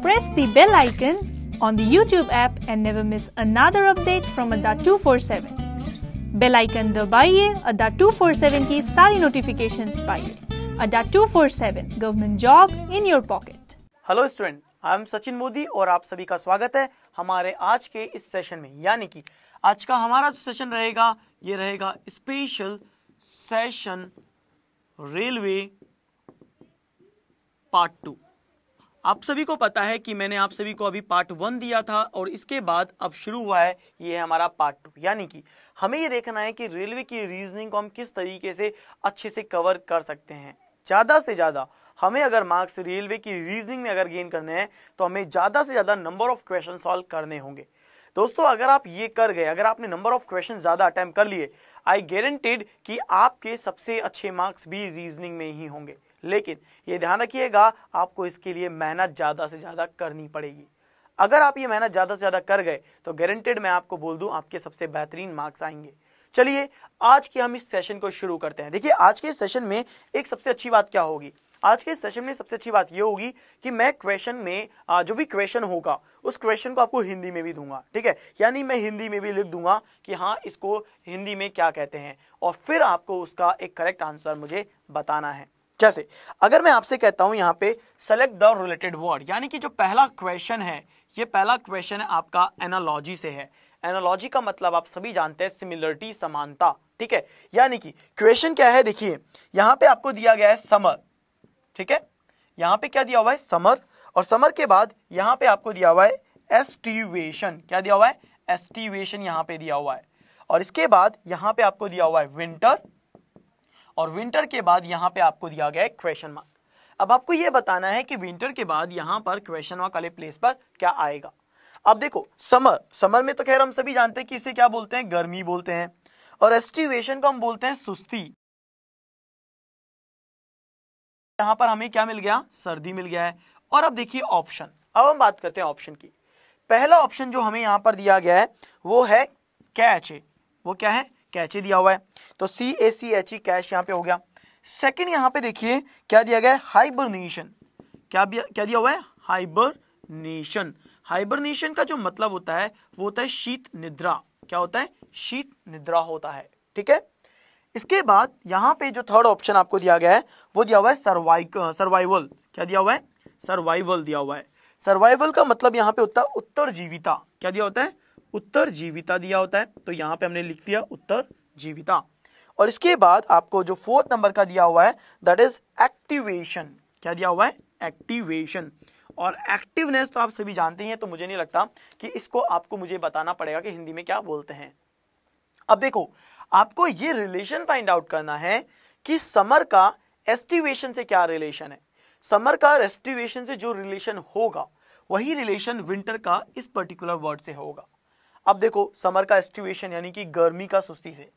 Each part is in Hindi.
press the bell icon on the YouTube app and never miss another update from Adda 247. Bell icon दबाइए, अड्डा 247 की सारी नोटिफिकेशंस पाइए। Adda 247 government job in your pocket. Hello student, I am Sachin Modi और आप सभी का स्वागत है हमारे आज के इस सेशन में। यानी कि आज का हमारा जो सेशन रहेगा ये रहेगा स्पेशल सेशन रेलवे पार्ट 2। आप सभी को पता है कि मैंने आप सभी को अभी पार्ट 1 दिया था और इसके बाद अब शुरू हुआ है ये है हमारा पार्ट 2। यानी कि हमें ये देखना है कि रेलवे की रीजनिंग को हम किस तरीके से अच्छे से कवर कर सकते हैं। ज़्यादा से ज़्यादा हमें अगर मार्क्स रेलवे की रीजनिंग में अगर गेन करने हैं तो हमें ज़्यादा से ज़्यादा नंबर ऑफ क्वेश्चन सॉल्व करने होंगे। दोस्तों, अगर आप ये कर गए, अगर आपने नंबर ऑफ क्वेश्चन ज़्यादा अटेम्प्ट कर लिए, आई गारंटीड कि आपके सबसे अच्छे मार्क्स भी रीजनिंग में ही होंगे। लेकिन ये ध्यान रखिएगा, आपको इसके लिए मेहनत ज़्यादा से ज़्यादा करनी पड़ेगी। अगर आप ये मेहनत ज़्यादा से ज़्यादा कर गए तो गारंटीड मैं आपको बोल दूं आपके सबसे बेहतरीन मार्क्स आएंगे। चलिए आज के हम इस सेशन को शुरू करते हैं। देखिए, आज के सेशन में एक सबसे अच्छी बात क्या होगी, आज के सेशन में सबसे अच्छी बात ये होगी कि मैं क्वेश्चन में जो भी क्वेश्चन होगा उस क्वेश्चन को आपको हिंदी में भी दूंगा। ठीक है, यानी मैं हिंदी में भी लिख दूंगा कि हाँ इसको हिंदी में क्या कहते हैं और फिर आपको उसका एक करेक्ट आंसर मुझे बताना है। जैसे अगर मैं आपसे कहता हूं यहाँ पे सेलेक्ट द रिलेटेड वर्ड, यानी कि जो पहला क्वेश्चन है ये पहला क्वेश्चन है आपका एनालॉजी से है। एनालॉजी का मतलब आप सभी जानते हैं सिमिलरिटी, समानता। ठीक है, यानी कि क्वेश्चन क्या है, देखिए यहाँ पे आपको दिया गया है समर। ठीक है, यहाँ पे क्या दिया हुआ है, समर, और समर के बाद यहाँ पे आपको दिया हुआ है एस्टिवेशन। क्या दिया हुआ है, एस्टिवेशन यहाँ पे दिया हुआ है। और इसके बाद यहाँ पे आपको दिया हुआ है विंटर, और विंटर के बाद यहाँ पे आपको दिया गया है क्वेश्चन मार्क। अब आपको ये बताना है कि विंटर के बाद यहाँ पर क्वेश्चन मार्क वाले प्लेस पर क्या आएगा। अब देखो, समर, समर में तो खैर हम सभी जानते हैं कि इसे क्या बोलते हैं, गर्मी बोलते हैं, और एस्टिवेशन को हम बोलते हैं सुस्ती। यहाँ पर हमें क्या मिल गया, सर्दी मिल गया है। और अब देखिए ऑप्शन, अब हम बात करते हैं ऑप्शन की। पहला ऑप्शन जो हमें यहाँ पर दिया गया है वो है कैच। वो क्या है, कैच दिया हुआ है, तो CACHE कैश यहाँ पे हो गया। सेकंड यहाँ पे देखिए क्या दिया गया है, हाइबरनेशन। क्या दिया हुआ है, हाइबरनेशन। हाइबरनेशन का जो मतलब होता है वो होता है शीत निद्रा। क्या होता है, शीत निद्रा होता है। ठीक है, इसके बाद यहाँ पे जो थर्ड ऑप्शन आपको दिया गया है वो दिया हुआ है सर्वाइवल। क्या दिया हुआ है, सर्वाइवल दिया हुआ है। सर्वाइवल का मतलब यहाँ पे होता है उत्तरजीविता। क्या दिया होता है, उत्तरजीविता दिया होता है, तो यहाँ पे हमने लिख दिया उत्तरजीविता। और इसके बाद आपको जो फोर्थ नंबर का दिया हुआ है दैट इज एक्टिवेशन। क्या दिया हुआ है, एक्टिवेशन। और एक्टिवनेस तो आप सभी जानते हैं, तो मुझे नहीं लगता कि इसको आपको मुझे बताना पड़ेगा कि हिंदी में क्या बोलते हैं। अब देखो, आपको ये रिलेशन फाइंड आउट करना है कि समर का एस्टिवेशन से क्या रिलेशन है। समर का एस्टिवेशन से जो रिलेशन होगा वही रिलेशन विंटर का इस पर्टिकुलर वर्ड से होगा। अब देखो, समर का एस्टिवेशन यानी कि गर्मी का सुस्ती से।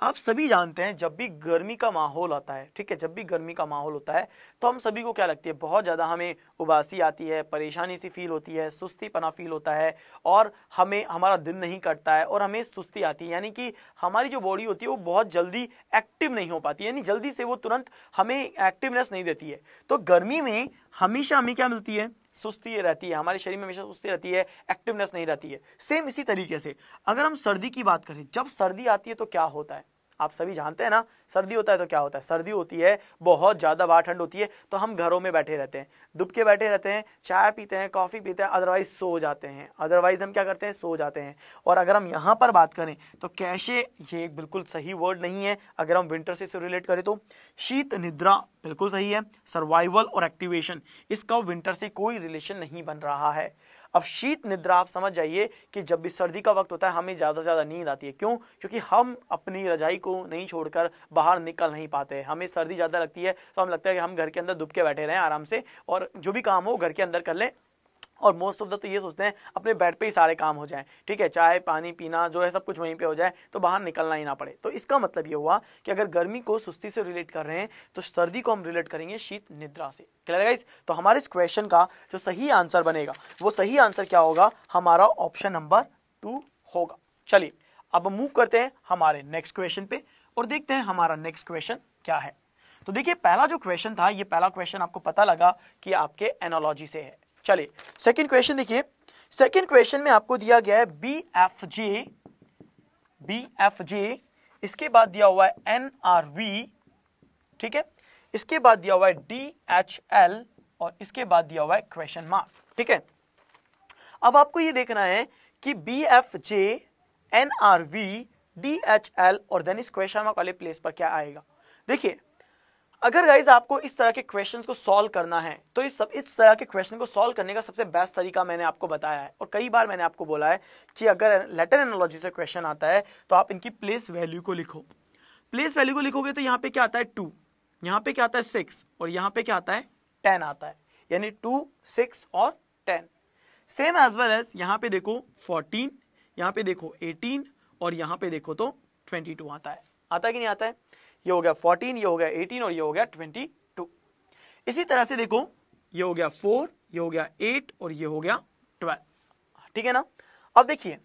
आप सभी जानते हैं जब भी गर्मी का माहौल आता है, ठीक है, जब भी गर्मी का माहौल होता है तो हम सभी को क्या लगती है, बहुत ज़्यादा हमें उबासी आती है, परेशानी सी फील होती है, सुस्तीपना फील होता है और हमें हमारा दिन नहीं कटता है और हमें सुस्ती आती है। यानी कि हमारी जो बॉडी होती है वो बहुत जल्दी एक्टिव नहीं हो पाती, यानी जल्दी से वो तुरंत हमें एक्टिवनेस नहीं देती है। तो गर्मी में हमेशा हमें क्या मिलती है, सुस्ती रहती है, हमारे शरीर में हमेशा सुस्ती रहती है, एक्टिवनेस नहीं रहती है। सेम इसी तरीके से अगर हम सर्दी की बात करें, जब सर्दी आती है तो क्या होता है, आप सभी जानते हैं ना, सर्दी होता है तो क्या होता है, सर्दी होती है बहुत ज़्यादा बाहर ठंड होती है तो हम घरों में बैठे रहते हैं, दुब के बैठे रहते हैं, चाय पीते हैं, कॉफ़ी पीते हैं, अदरवाइज सो जाते हैं। अदरवाइज हम क्या करते हैं, सो जाते हैं। और अगर हम यहाँ पर बात करें तो कैसे, ये बिल्कुल सही वर्ड नहीं है। अगर हम विंटर से रिलेट करें तो शीत निद्रा बिल्कुल सही है। सर्वाइवल और एक्टिवेशन, इसका विंटर से कोई रिलेशन नहीं बन रहा है। अब शीत निद्रा आप समझ जाइए कि जब भी सर्दी का वक्त होता है हमें ज़्यादा से ज़्यादा नींद आती है। क्यों, क्योंकि हम अपनी रजाई को नहीं छोड़कर बाहर निकल नहीं पाते। हमें सर्दी ज़्यादा लगती है तो हम लगता है कि हम घर के अंदर दुब के बैठे रहें आराम से और जो भी काम हो घर के अंदर कर लें। और मोस्ट ऑफ द तो ये सोचते हैं अपने बेड पे ही सारे काम हो जाएं, ठीक है, चाय पानी पीना जो है सब कुछ वहीं पे हो जाए तो बाहर निकलना ही ना पड़े। तो इसका मतलब ये हुआ कि अगर गर्मी को सुस्ती से रिलेट कर रहे हैं तो सर्दी को हम रिलेट करेंगे शीत निद्रा से। क्लियर है गाइस? तो हमारे इस क्वेश्चन का जो सही आंसर बनेगा वो सही आंसर क्या होगा, हमारा ऑप्शन नंबर 2 होगा। चलिए अब मूव करते हैं हमारे नेक्स्ट क्वेश्चन पे और देखते हैं हमारा नेक्स्ट क्वेश्चन क्या है। तो देखिए पहला जो क्वेश्चन था, ये पहला क्वेश्चन आपको पता लगा कि आपके एनालॉजी से है। चलिए सेकंड क्वेश्चन देखिए। सेकंड क्वेश्चन में आपको दिया गया है BFJ, इसके बाद दिया हुआ है NRV, ठीक है, इसके बाद दिया हुआ है DHL और इसके बाद दिया हुआ है क्वेश्चन मार्क, ठीक है। अब आपको ये देखना है कि BFJ, NRV, DHL और देन इस क्वेश्चन मार्क वाले प्लेस पर क्या आएगा। देखिए अगर गाइज आपको इस तरह के क्वेश्चंस को सॉल्व करना है तो इस तरह के क्वेश्चन को सॉल्व करने का सबसे बेस्ट तरीका मैंने आपको बताया है, और कई बार मैंने आपको बोला है कि अगर लेटर एनालॉजी से क्वेश्चन आता है तो आप इनकी प्लेस वैल्यू को लिखो। प्लेस वैल्यू को लिखोगे तो यहाँ पे क्या आता है 2, यहाँ पे क्या आता है 6 और यहाँ पे क्या आता है 10 आता है, यानी 2, 6 और 10। सेम एज वेल एज यहाँ पे देखो 14, यहाँ पे देखो 18 और यहाँ पे देखो तो 22 आता है कि नहीं आता है। ये हो गया 14, ये हो गया 18 और ये हो गया 22। इसी तरह से देखो ये हो गया 4, ये हो गया 8 और ये हो गया 12, ठीक है ना। अब देखिए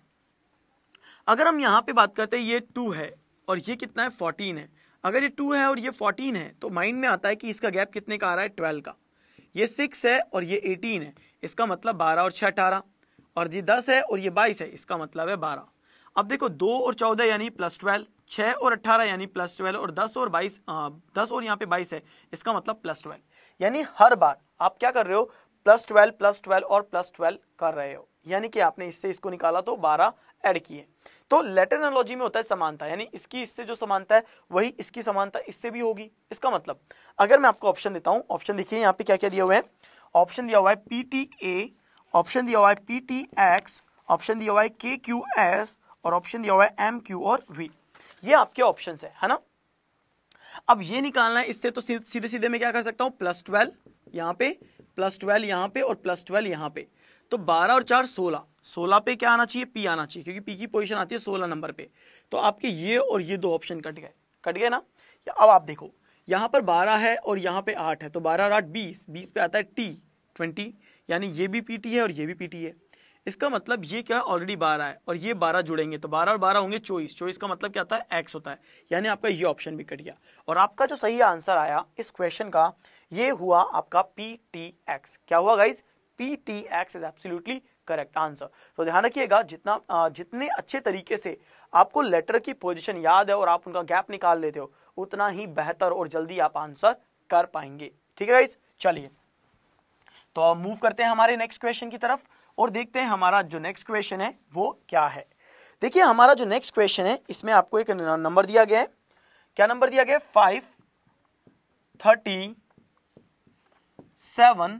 अगर हम यहां पे बात करते हैं ये 2 है और ये कितना है 14 है, अगर ये 2 है और ये 14 है तो माइंड में आता है कि इसका गैप कितने का आ रहा है 12 का। ये 6 है और ये 18 है, इसका मतलब 12 और 6 18, और ये 10 है और ये 22 है, इसका मतलब है 12। अब देखो 2 और 14 यानी +12, 6 और 18 यानी +12 और 10 और 22, 10 और यहाँ पे 22 है, इसका मतलब +12। यानी हर बार आप क्या कर रहे हो +12 और +12 कर रहे हो, यानी कि आपने इससे इसको निकाला तो 12 ऐड किए। तो लेटर एनालॉजी में होता है समानता, यानी इसकी इससे जो समानता है वही इसकी समानता इससे भी होगी। इसका मतलब अगर मैं आपको ऑप्शन देता हूं, ऑप्शन देखिए यहाँ पे क्या क्या दिया हुआ है। ऑप्शन दिया हुआ है PTA, ऑप्शन दिया हुआ है PTX, ऑप्शन दिया हुआ है KQS और ऑप्शन दिया हुआ है MQ और V। ये आपके ऑप्शंस है ना। अब ये निकालना है इससे तो सीधे सीधे मैं क्या कर सकता हूं +12 यहाँ पे, +12 यहाँ पे और +12 यहाँ पे, तो 12 और 4 16 पे क्या आना चाहिए P आना चाहिए, क्योंकि P की पोजीशन आती है 16 नंबर पे। तो आपके ये और ये 2 ऑप्शन कट गए ना। अब आप देखो यहाँ पर 12 है और यहाँ पे 8 है, तो 12 और 8 20 पे आता है T 20, यानी ये भी PT है और ये भी PT है। इसका मतलब ये क्या ऑलरेडी 12 है और ये 12 जुड़ेंगे तो 12 और 12 होंगे 24 का मतलब क्या होता है X होता है, यानी आपका ये ऑप्शन भी कट गया। और आपका जो सही आंसर आया इस क्वेश्चन का ये हुआ आपका PTX। क्या हुआ guys, PTX is absolutely correct answer. तो ध्यान रखिएगा जितने अच्छे तरीके से आपको लेटर की पोजीशन याद है और आप उनका गैप निकाल लेते हो उतना ही बेहतर और जल्दी आप आंसर कर पाएंगे, ठीक है गाइज। चलिए तो अब मूव करते हैं हमारे नेक्स्ट क्वेश्चन की तरफ और देखते हैं हमारा जो नेक्स्ट क्वेश्चन है वो क्या है। देखिए हमारा जो नेक्स्ट क्वेश्चन है इसमें आपको एक नंबर दिया गया है। क्या नंबर दिया गया है 537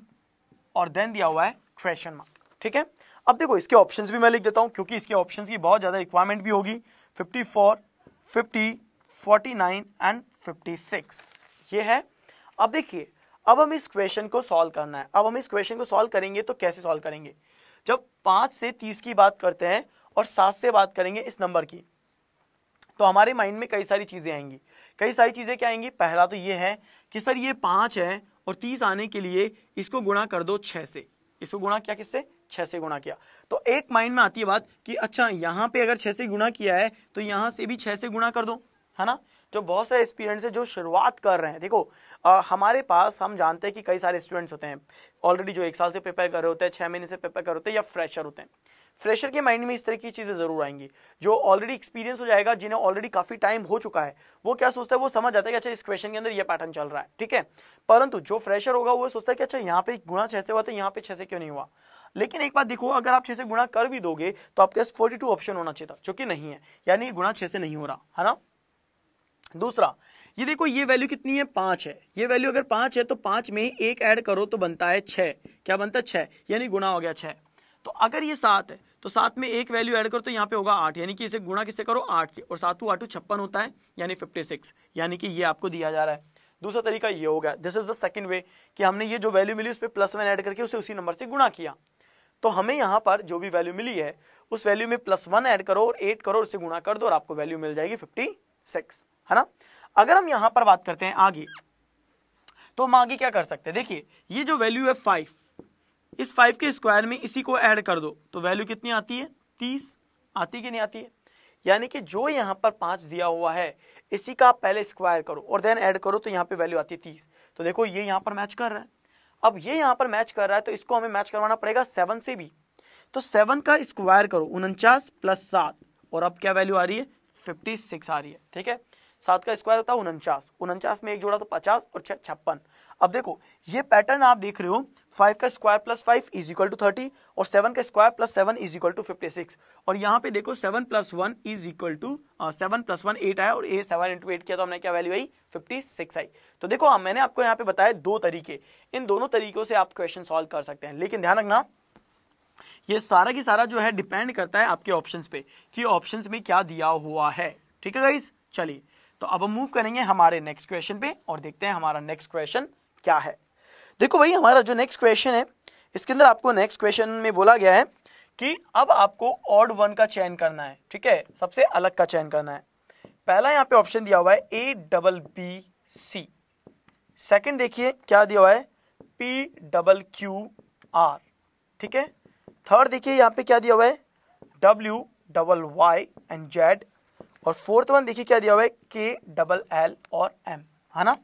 और देन दिया हुआ है क्वेश्चन मार्क, ठीक है। अब देखो इसके ऑप्शंस भी मैं लिख देता हूं क्योंकि इसके ऑप्शंस की बहुत ज्यादा रिक्वायरमेंट भी होगी। 54, 50, 49 एंड 56 ये है। अब देखिए अब हम इस क्वेश्चन को सॉल्व करना है। अब हम इस क्वेश्चन को सॉल्व करेंगे तो कैसे सॉल्व करेंगे, जब 5 से 30 की बात करते हैं और 7 से बात करेंगे इस नंबर की, तो हमारे माइंड में कई सारी चीजें आएंगी। कई सारी चीजें क्या आएंगी, पहला तो ये है कि सर ये 5 है और 30 आने के लिए इसको गुणा कर दो 6 से। इसको गुणा किया किससे, 6 से गुणा किया। तो एक माइंड में आती है बात कि अच्छा यहां पे अगर 6 से गुणा किया है तो यहां से भी 6 से गुणा कर दो, है ना। जो बहुत सारे स्टूडेंट्स हैं जो शुरुआत कर रहे हैं, देखो हमारे पास हम जानते हैं कि कई सारे स्टूडेंट्स होते हैं ऑलरेडी जो 1 साल से प्रिपेयर कर रहे होते हैं, 6 महीने से प्रिपेयर कर रहे होते हैं, या फ्रेशर होते हैं। फ्रेशर के माइंड में इस तरह की चीजें जरूर आएंगी। जो ऑलरेडी एक्सपीरियंस हो जाएगा, जिन्हें ऑलरेडी काफी टाइम हो चुका है, वो क्या सोचता है, वो समझ जाता है कि अच्छा इस क्वेश्चन के अंदर ये पैटर्न चल रहा है, ठीक है। परंतु जो फ्रेशर होगा वो सोचता है कि अच्छा यहाँ पे गुणा 6 से हुआ तो यहाँ पे 6 से क्यों नहीं हुआ। लेकिन एक बात देखो, अगर आप 6 से गुणा कर भी दोगे तो आपके पास 42 ऑप्शन होना चाहिए था, जो कि नहीं है, यानी गुणा 6 से नहीं हो रहा, है ना। दूसरा ये देखो ये वैल्यू कितनी है, 5 है। ये वैल्यू अगर 5 है तो 5 में 1 ऐड करो तो बनता है 6। क्या बनता है 6, यानी गुणा हो गया 6। तो अगर ये 7 है तो 7 में 1 वैल्यू ऐड करो तो यहाँ पे होगा 8, यानी कि इसे गुणा किससे करो 8 से, और 7 8 56 होता है, यानी 56, यानी कि ये आपको दिया जा रहा है। दूसरा तरीका ये हो गया, दिस इज द सेकंड वे, कि हमने ये जो वैल्यू मिली उस पर +1 ऐड करके उसे उसी नंबर से गुणा किया। तो हमें यहाँ पर जो भी वैल्यू मिली है उस वैल्यू में +1 ऐड करो और 8 करो, उससे गुणा कर दो और आपको वैल्यू मिल जाएगी 56, है ना। अगर हम यहां पर बात करते हैं आगे, तो हम आगे क्या कर सकते हैं, देखिए ये जो वैल्यू है 5, इस 5 के स्क्वायर में इसी को ऐड कर दो तो वैल्यू कितनी आती है, 30 आती कि नहीं आती है। यानी कि जो यहां पर 5 दिया हुआ है इसी का आप पहले स्क्वायर करो और देन ऐड करो तो यहां पे वैल्यू आती है 30। तो देखो ये यहां पर मैच कर रहा है। अब ये यहाँ पर मैच कर रहा है तो इसको हमें मैच करवाना पड़ेगा 7 से भी। तो 7 का स्क्वायर करो 49 प्लस 7 और अब क्या वैल्यू आ रही है 56 आ रही है। ठीक है, 7 का स्क्वायर होता है 49, 49 में एक जोड़ा तो 50 और 6 56। अब देखो ये पैटर्न आप देख रहे हो, 5 का square plus 5 is equal to 30 और 7 का square plus 7 is equal to 56। और यहाँ पे देखो 7 plus 1 is equal to 7 plus 1 8 आया और ये 7 इंटू 8 किया तो हमने क्या वैल्यू आई 56 आई। तो देखो मैंने आपको यहाँ पे बताया दो तरीके, इन दोनों तरीकों से आप क्वेश्चन सॉल्व कर सकते हैं। लेकिन ध्यान रखना ये सारा की सारा जो है डिपेंड करता है आपके ऑप्शंस पे कि ऑप्शंस में क्या दिया हुआ है। ठीक है गाइस, चलिए तो अब हम मूव करेंगे हमारे नेक्स्ट क्वेश्चन पे और देखते हैं हमारा नेक्स्ट क्वेश्चन क्या है। देखो भाई हमारा जो नेक्स्ट क्वेश्चन है इसके अंदर आपको नेक्स्ट क्वेश्चन में बोला गया है कि अब आपको ऑड वन का चयन करना है। ठीक है, सबसे अलग का चयन करना है। पहला यहाँ पे ऑप्शन दिया हुआ है ABBC, सेकंड देखिए क्या दिया हुआ है PQR। ठीक है, थर्ड देखिए यहाँ पे क्या दिया हुआ है WYY एंड Z और फोर्थ वन देखिए क्या दिया हुआ है KLL और M, है ना।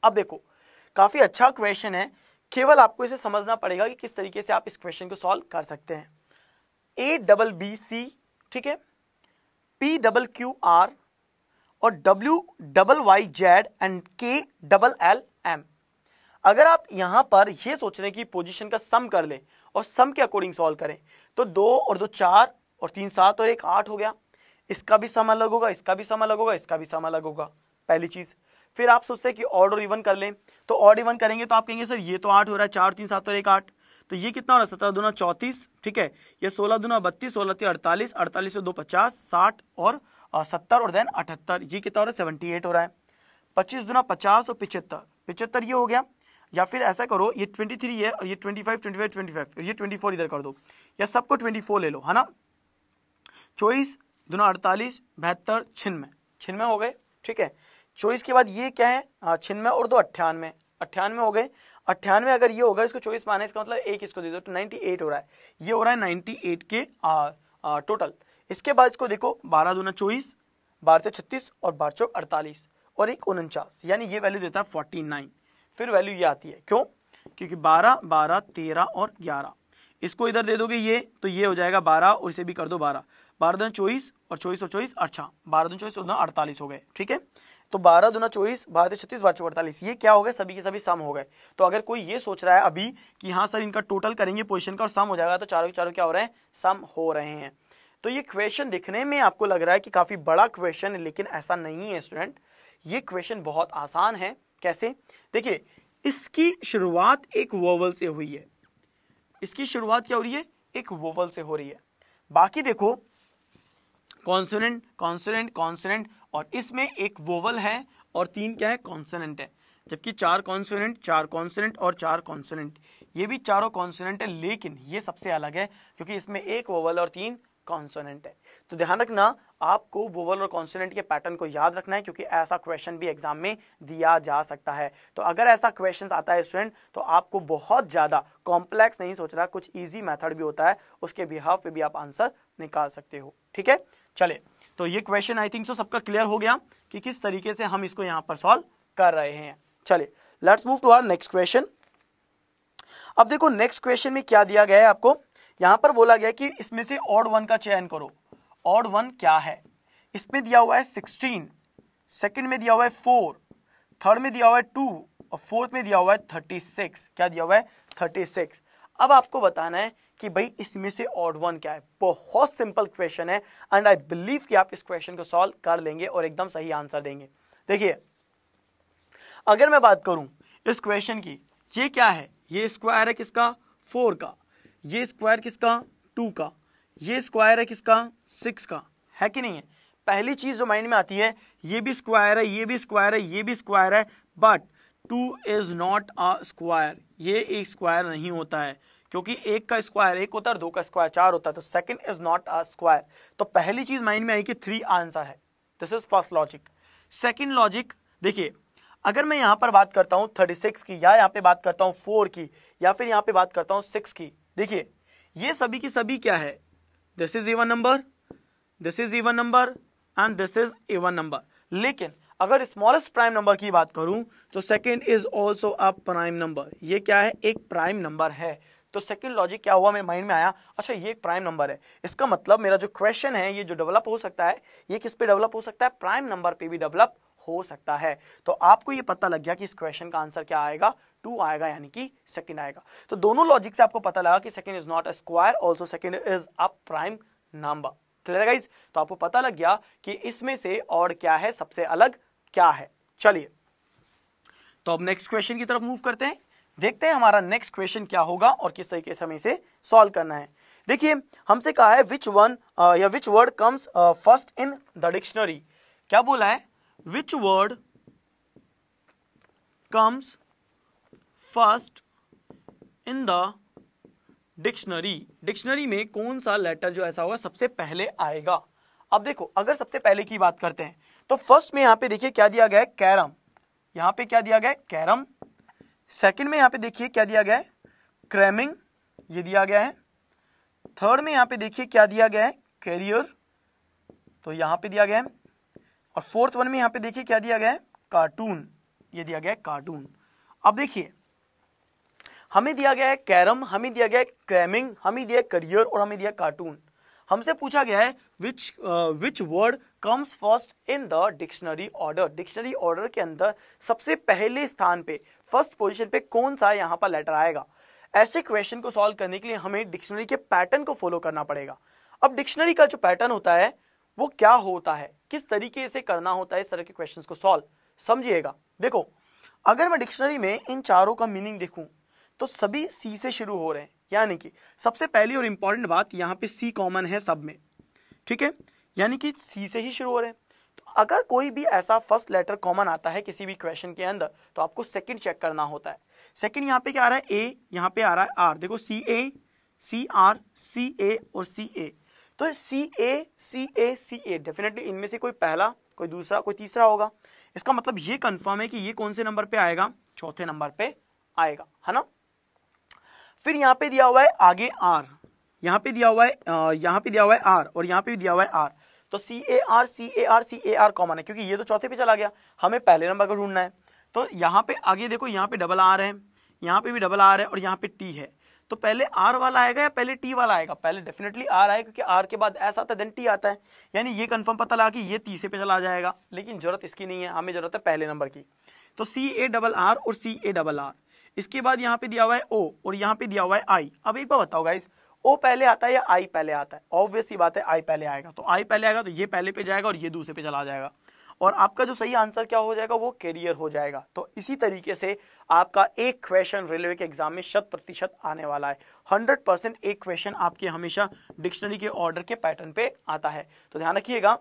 अब देखो काफी अच्छा क्वेश्चन है, केवल आपको इसे समझना पड़ेगा कि किस तरीके से आप इस क्वेश्चन को सॉल्व कर सकते हैं। ABBC, ठीक है, PQR और WYYZ एंड KLLM। अगर आप यहां पर यह सोच रहे हैं कि पोजीशन का सम कर लें और सम के अकॉर्डिंग सॉल्व करें तो 2 और 2 4 और 3 7 और 1 8 हो गया। इसका भी सम अलग होगा, इसका भी सम अलग होगा, इसका भी सम अलग होगा, पहली चीज। फिर आप सोचते हैं कि ऑड और इवन कर लें, तो ऑड इवन करेंगे तो आप कहेंगे सर ये तो 8 हो रहा है, 4 3 7 और 1 8, तो ये कितना हो रहा है 17 दूना 34। ठीक है, ये 16 दूना 32, 16 3 48, 48 से 2 50, 60 और 70 और देन 78, ये कितना हो रहा है 78 हो रहा है। 25 दूना 50 और 75, 75 ये हो गया। या फिर ऐसा करो ये 23 है और ये 25 25 25 ये 24 इधर कर दो, या सबको 24 ले लो, है ना। 24 दूना 48, 72, 96 हो गए। ठीक है, 24 के बाद ये क्या है 96 और 2 98, 98 हो गए। 98 अगर ये होगा इसको 24 माने इसका मतलब एक इसको दे दो तो 98 हो रहा है, ये हो रहा है 98 के टोटल। इसके बाद इसको देखो 12 दूना 24, 12 से 36 और 12 चौक 48 और 1 49, यानी ये वैल्यू देता है 49। फिर वैल्यू ये आती है, क्यों? क्योंकि 12 12 13 और 11, इसको इधर दे दोगे ये तो ये हो जाएगा 12 और इसे भी कर दो 12, 12 दूना 24 और 24 और 24, अच्छा 12 दूना 24 और 48 हो गए। ठीक है, तो 12 दूना 24, 12 से 36, 12 चौक 48, ये क्या हो गए सभी के सभी सम हो गए। तो अगर कोई ये सोच रहा है अभी कि हाँ सर इनका टोटल करेंगे पोजीशन का और सम हो जाएगा, तो चारों के चारों क्या हो रहे हैं सम हो रहे हैं। तो ये क्वेश्चन दिखने में आपको लग रहा है कि काफी बड़ा क्वेश्चन है, लेकिन ऐसा नहीं है स्टूडेंट, ये क्वेश्चन बहुत आसान है। कैसे? देखिए इसकी शुरुआत एक वोवल से हुई है, इसकी शुरुआत क्या हो रही है एक वोवल से हो रही है। बाकी देखो कॉन्सोनेंट कॉन्सोनेंट कॉन्सोनेंट और इसमें एक वोवल है और 3 क्या है कॉन्सोनेंट है, जबकि 4 कॉन्सोनेंट 4 कॉन्सोनेंट और 4 कॉन्सोनेंट, ये भी चारों कॉन्सोनेंट है, लेकिन ये सबसे अलग है क्योंकि इसमें एक वोवल और 3 कॉन्सोनेंट है। तो ध्यान रखना आपको वोवल और कॉन्सोनेंट के पैटर्न को याद रखना है, क्योंकि ऐसा क्वेश्चन भी एग्जाम में दिया जा सकता है। तो अगर ऐसा क्वेश्चन आता है स्टूडेंट तो आपको बहुत ज्यादा कॉम्प्लेक्स नहीं सोचना, कुछ इजी मेथड भी होता है, उसके बिहाफ पे भी आप आंसर निकाल सकते हो। ठीक है, चले तो ये क्वेश्चन आई थिंक सो सबका क्लियर हो गया कि किस तरीके से हम इसको यहां पर सॉल्व कर रहे हैं। चले let's move to our next question. अब देखो नेक्स्ट क्वेश्चन में क्या दिया गया है आपको, यहां पर बोला गया कि इसमें से ऑड वन का चयन करो। ऑड वन क्या है? इसमें दिया हुआ है 16, सेकंड में दिया हुआ है 4, थर्ड में दिया हुआ है 2 और फोर्थ में दिया हुआ है 36। क्या दिया हुआ है 36। अब आपको बताना है कि भाई इसमें से ऑड वन क्या है। बहुत सिंपल क्वेश्चन है एंड आई बिलीव कि आप इस क्वेश्चन को सॉल्व कर लेंगे और एकदम सही आंसर देंगे। देखिए अगर मैं बात करूं इस क्वेश्चन की, ये क्या है, ये स्क्वायर है किसका 4 का, ये स्क्वायर किसका 2 का, ये स्क्वायर है किसका 6 का, है कि नहीं है। पहली चीज जो माइंड में आती है ये भी स्क्वायर है, ये भी स्क्वायर है, ये भी स्क्वायर है, but 2 is not a square, ये एक स्क्वायर नहीं होता है, क्योंकि एक का स्क्वायर 1 होता है, 2 का स्क्वायर 4 होता है, तो second is not a square. तो पहली चीज माइंड में आई कि 3 आंसर है, this is first logic. Second logic देखिए, अगर मैं यहां पर बात करता हूं 36 की, या यहां पे बात करता हूं 4 की, या फिर यहां पे बात करता हूं 6 की, देखिए ये सभी की सभी क्या है, this is even number, this is even number and this is even number. लेकिन अगर स्मॉलेस्ट प्राइम नंबर की बात करूं तो second is also a prime number. ये क्या है? एक प्राइम नंबर है। तो सेकंड लॉजिक क्या हुआ मेरे माइंड में आया, अच्छा ये एक प्राइम नंबर है, इसका मतलब मेरा जो क्वेश्चन है ये जो डेवलप हो सकता है ये किस पे डेवलप हो सकता है? प्राइम नंबर पे भी डेवलप हो सकता है। तो आपको ये पता लग गया कि इस क्वेश्चन का आंसर क्या आएगा? 2 आएगा, यानी कि सेकंड आएगा। तो दोनों लॉजिक से आपको पता लगा कि second is not a square, also second is a prime number. Clear है गाइस? तो आपको पता लग गया कि इसमें से और क्या है, सबसे अलग क्या है। चलिए तो अब नेक्स्ट क्वेश्चन की तरफ मूव करते हैं, देखते हैं हमारा नेक्स्ट क्वेश्चन क्या होगा और किस तरीके से हमें इसे सॉल्व करना है। देखिए हमसे कहा है विच वन या which word comes first in the dictionary. क्या बोला है? Which word comes first in the dictionary. Dictionary में कौन सा लेटर जो ऐसा होगा सबसे पहले आएगा। अब देखो अगर सबसे पहले की बात करते हैं तो फर्स्ट में यहां पे देखिए क्या दिया गया है? कैरम। यहां पे क्या दिया गया है? कैरम। सेकंड में यहां पे देखिए क्या दिया गया है? क्रैमिंग, ये दिया गया है। थर्ड में यहां पे देखिए क्या दिया गया है? कैरियर, तो यहां पे दिया गया है। और फोर्थ वन में यहां पे देखिए क्या दिया गया है? कार्टून, ये दिया गया है कार्टून। अब देखिए हमें दिया गया है कैरम, हमें दिया गया है क्रैमिंग, हमें दिया है करियर और हमें दिया कार्टून। हमसे पूछा गया है which word comes first in the dictionary order. Dictionary order के अंदर सबसे पहले स्थान पे, फर्स्ट पोजीशन पे कौन सा यहां पर लेटर आएगा। ऐसे क्वेश्चन को सॉल्व करने के लिए हमें डिक्शनरी के पैटर्न को फॉलो करना पड़ेगा। अब डिक्शनरी का जो पैटर्न होता है वो क्या होता है, किस तरीके से करना होता है इस तरह के क्वेश्चन को सॉल्व, समझिएगा। देखो अगर मैं डिक्शनरी में इन चारों का मीनिंग देखूं तो सभी सी से शुरू हो रहे हैं, यानी कि सबसे पहली और इंपॉर्टेंट बात यहां पे सी कॉमन है सब में, ठीक है, यानी कि सी से ही शुरू हो रहे हैं। तो अगर कोई भी ऐसा फर्स्ट लेटर कॉमन आता है किसी भी क्वेश्चन के अंदर तो आपको सेकंड चेक करना होता है। सेकंड यहां पे क्या आ रहा है? ए, यहां पे आ रहा है आर। देखो सी ए, सी आर, सी ए और सी ए। तो सी ए, सी ए, सी ए, डेफिनेटली इनमें से कोई पहला, कोई दूसरा, कोई तीसरा होगा। इसका मतलब ये कंफर्म है कि ये कौन से नंबर पे आएगा? चौथे नंबर पे आएगा, है ना। फिर यहां पे दिया हुआ है आगे आर, यहां पे दिया हुआ है आर और यहां पे भी दिया हुआ है आर। तो C A R, C A R, C A R common है क्योंकि ये तो चौथे पे चला गया, हमें पहले नंबर को ढूंढना है। तो यहां पे आगे देखो, यहां पे डबल आर है, यहां पे भी डबल आर है और यहां पे टी है। तो पहले आर वाला आएगा या पहले टी वाला आएगा? पहले डेफिनेटली आर आएगा क्योंकि आर के बाद एस आता है देन टी आता है, यानी ये कंफर्म पता लगा कि ये तीसरे पे चला जाएगा। लेकिन जरूरत इसकी नहीं है, हमें जरूरत है पहले नंबर की। तो सी ए डबल आर और सी ए डबल आर। इसके बाद यहाँ पे दिया हुआ है ओ और यहाँ पे दिया हुआ है आई। अब एक बार बताओ गाइस, ओ पहले आता है या आई पहले आता है? ऑब्वियस सी बात है आई पहले आएगा। तो आई पहले आएगा तो ये पहले पे जाएगा और ये दूसरे पे चला जाएगा और आपका जो सही आंसर क्या हो जाएगा? वो कैरियर हो जाएगा। तो इसी तरीके से आपका एक क्वेश्चन रेलवे के एग्जाम में 100% आने वाला है। 100% एक क्वेश्चन आपके हमेशा डिक्शनरी के ऑर्डर के पैटर्न पे आता है। तो ध्यान रखिएगा,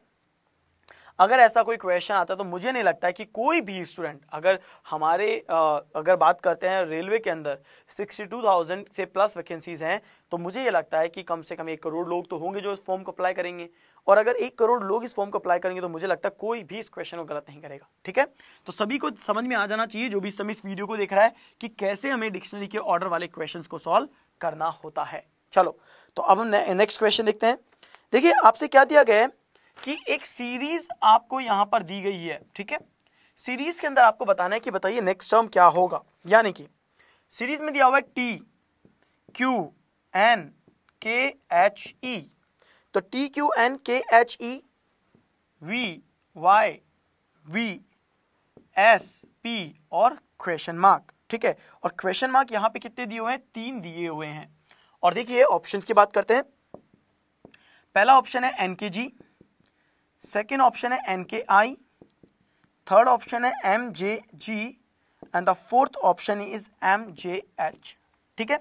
अगर ऐसा कोई क्वेश्चन आता है तो मुझे नहीं लगता है कि कोई भी स्टूडेंट, अगर बात करते हैं रेलवे के अंदर 62,000 से प्लस वैकेंसीज हैं, तो मुझे ये लगता है कि कम से कम 1 करोड़ लोग तो होंगे जो इस फॉर्म को अप्लाई करेंगे। और अगर 1 करोड़ लोग इस फॉर्म को अप्लाई करेंगे तो मुझे लगता है कोई भी इस क्वेश्चन को गलत नहीं करेगा। ठीक है, तो सभी को समझ में आ जाना चाहिए जो भी इस समय इस वीडियो को देख रहा है कि कैसे हमें डिक्शनरी के ऑर्डर वाले क्वेश्चन को सॉल्व करना होता है। चलो तो अब हम नेक्स्ट क्वेश्चन देखते हैं। देखिए आपसे क्या दिया गया है कि एक सीरीज आपको यहां पर दी गई है। ठीक है, सीरीज के अंदर आपको बताना है कि बताइए नेक्स्ट टर्म क्या होगा। यानी कि सीरीज में दिया हुआ है टी क्यू एन के एच ई, तो टी क्यू एन के H E V why V S P और क्वेश्चन मार्क। ठीक है, और क्वेश्चन मार्क यहां पे कितने दिए हुए हैं? 3 दिए हुए हैं। और देखिए ऑप्शंस की बात करते हैं। पहला ऑप्शन है एनकेजी, सेकेंड ऑप्शन है एनकेआई, थर्ड ऑप्शन है M J G and the fourth option is M J H. ठीक है,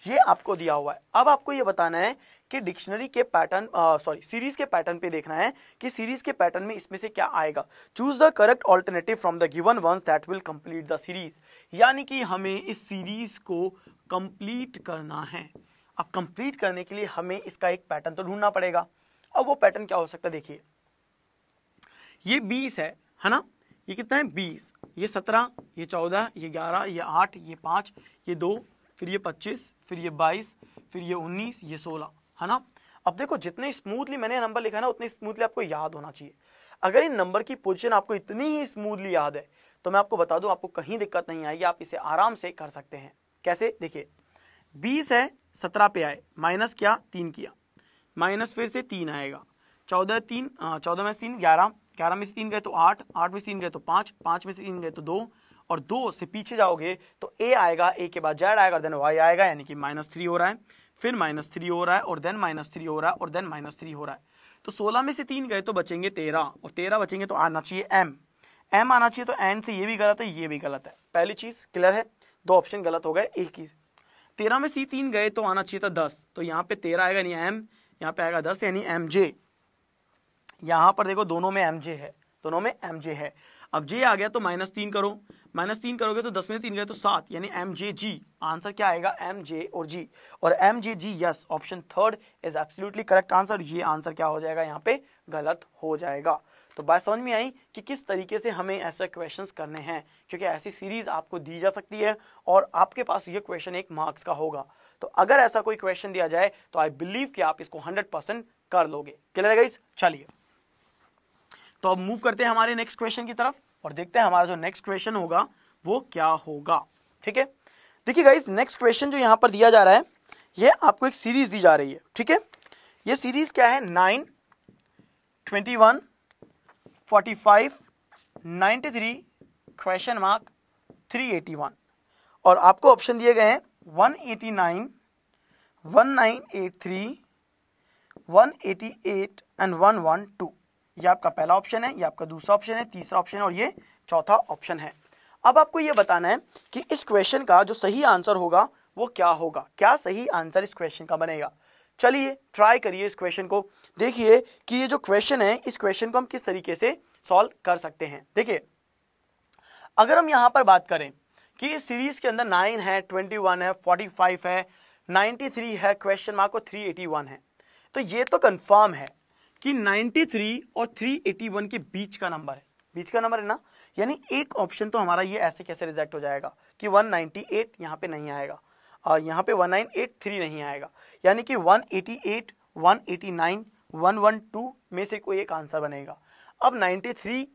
ये आपको दिया हुआ है। अब आपको ये बताना है कि डिक्शनरी के पैटर्न सीरीज के पैटर्न पे देखना है कि सीरीज के पैटर्न में इसमें से क्या आएगा। Choose the correct alternative from the given ones that will complete the series. यानी कि हमें इस सीरीज को कंप्लीट करना है। अब कंप्लीट करने के लिए हमें इसका एक पैटर्न तो ढूंढना पड़ेगा। अब वो पैटर्न क्या हो सकता है? देखिए ये 20 है ना, ये कितना है? 20, ये 17, ये 14, ये 11, ये 8, ये 5, ये 2, फिर ये 25, फिर ये 22, फिर ये 19, ये 16, है ना। अब देखो जितने स्मूथली मैंने नंबर लिखा है ना उतने स्मूथली आपको याद होना चाहिए। अगर इन नंबर की पोजीशन आपको इतनी ही स्मूथली याद है तो मैं आपको बता दूं आपको कहीं दिक्कत नहीं आएगी, आप इसे आराम से कर सकते हैं। कैसे? देखिए 20 है 17 पे आए, माइनस क्या 3 किया, माइनस फिर से 3 आएगा, 14 में से 3 11, 11 में से 3 गए तो 8, 8 में से 3 गए तो 5, 5 में से 3 गए तो 2, और 2 से पीछे जाओगे तो a आएगा, a के बाद z आएगा, देन y आएगा, यानी कि -3 हो रहा है, फिर -3 हो रहा है, और देन -3 हो रहा है, और देन -3 हो रहा है। तो 16 में से 3 गए तो बचेंगे 13, और 13 बचेंगे तो आना चाहिए m आना चाहिए, तो n से ये भी गलत है, ये भी गलत है। पहली चीज क्लियर है, दो ऑप्शन गलत हो गए एक ही से। 13 में से 3 गए तो आना चाहिए था 10, तो यहाँ पे 13 आएगा यानी m, यहाँ पे आएगा 10 यानी mj। यहाँ पर देखो दोनों में mj है, दोनों में mj है। अब j आ गया तो -3 करो, -3 करोगे तो 10 में से 3 गए तो 7, यानी mjg। आंसर क्या आएगा? mj और g, और mjg yes, option third is absolutely correct answer. ये आंसर क्या हो जाएगा? यहाँ पे गलत हो जाएगा। तो बात समझ में आई कि किस तरीके से हमें ऐसे क्वेश्चंस करने हैं, क्योंकि ऐसी सीरीज आपको दी जा सकती है और आपके पास ये क्वेश्चन 1 मार्क्स का होगा। तो अगर ऐसा कोई क्वेश्चन दिया जाए तो आई बिलीव कि आप इसको 100% कर लोगे। क्लियर है गाइस? चलिए तो अब मूव करते हैं हमारे नेक्स्ट क्वेश्चन की तरफ और देखते हैं हमारा जो नेक्स्ट क्वेश्चन होगा वो क्या होगा। ठीक है, देखिए गाइस नेक्स्ट क्वेश्चन जो यहां पर दिया जा रहा है, ये आपको एक सीरीज दी जा रही है। ठीक है, ये सीरीज क्या है? 9, 21, 45, 93, क्वेश्चन मार्क 381, और आपको ऑप्शन दिए गए हैं 189, 1983, 188 एंड 112। ये आपका पहला ऑप्शन है, ये आपका दूसरा ऑप्शन है, तीसरा ऑप्शन है और ये चौथा ऑप्शन है। अब आपको ये बताना है कि इस क्वेश्चन का जो सही आंसर होगा वो क्या होगा, क्या सही आंसर इस क्वेश्चन का बनेगा। चलिए ट्राई करिए इस क्वेश्चन को, देखिए कि ये जो क्वेश्चन है इस क्वेश्चन को हम किस तरीके से सॉल्व कर सकते हैं। देखिए अगर हम यहां पर बात करें कि इस सीरीज के अंदर 9 है, 21 है, 45 है, 93 है, क्वेश्चन मार्क और 381 है, तो ये तो कंफर्म है कि 93 और 381 के बीच का नंबर है, बीच का नंबर है ना, यानी एक ऑप्शन तो हमारा ये ऐसे कैसे रिजेक्ट हो जाएगा कि 198 यहाँ पे नहीं आएगा और यहाँ पे 1983 नहीं आएगा, यानी कि 188, 189, 112 में से कोई एक आंसर बनेगा। अब 93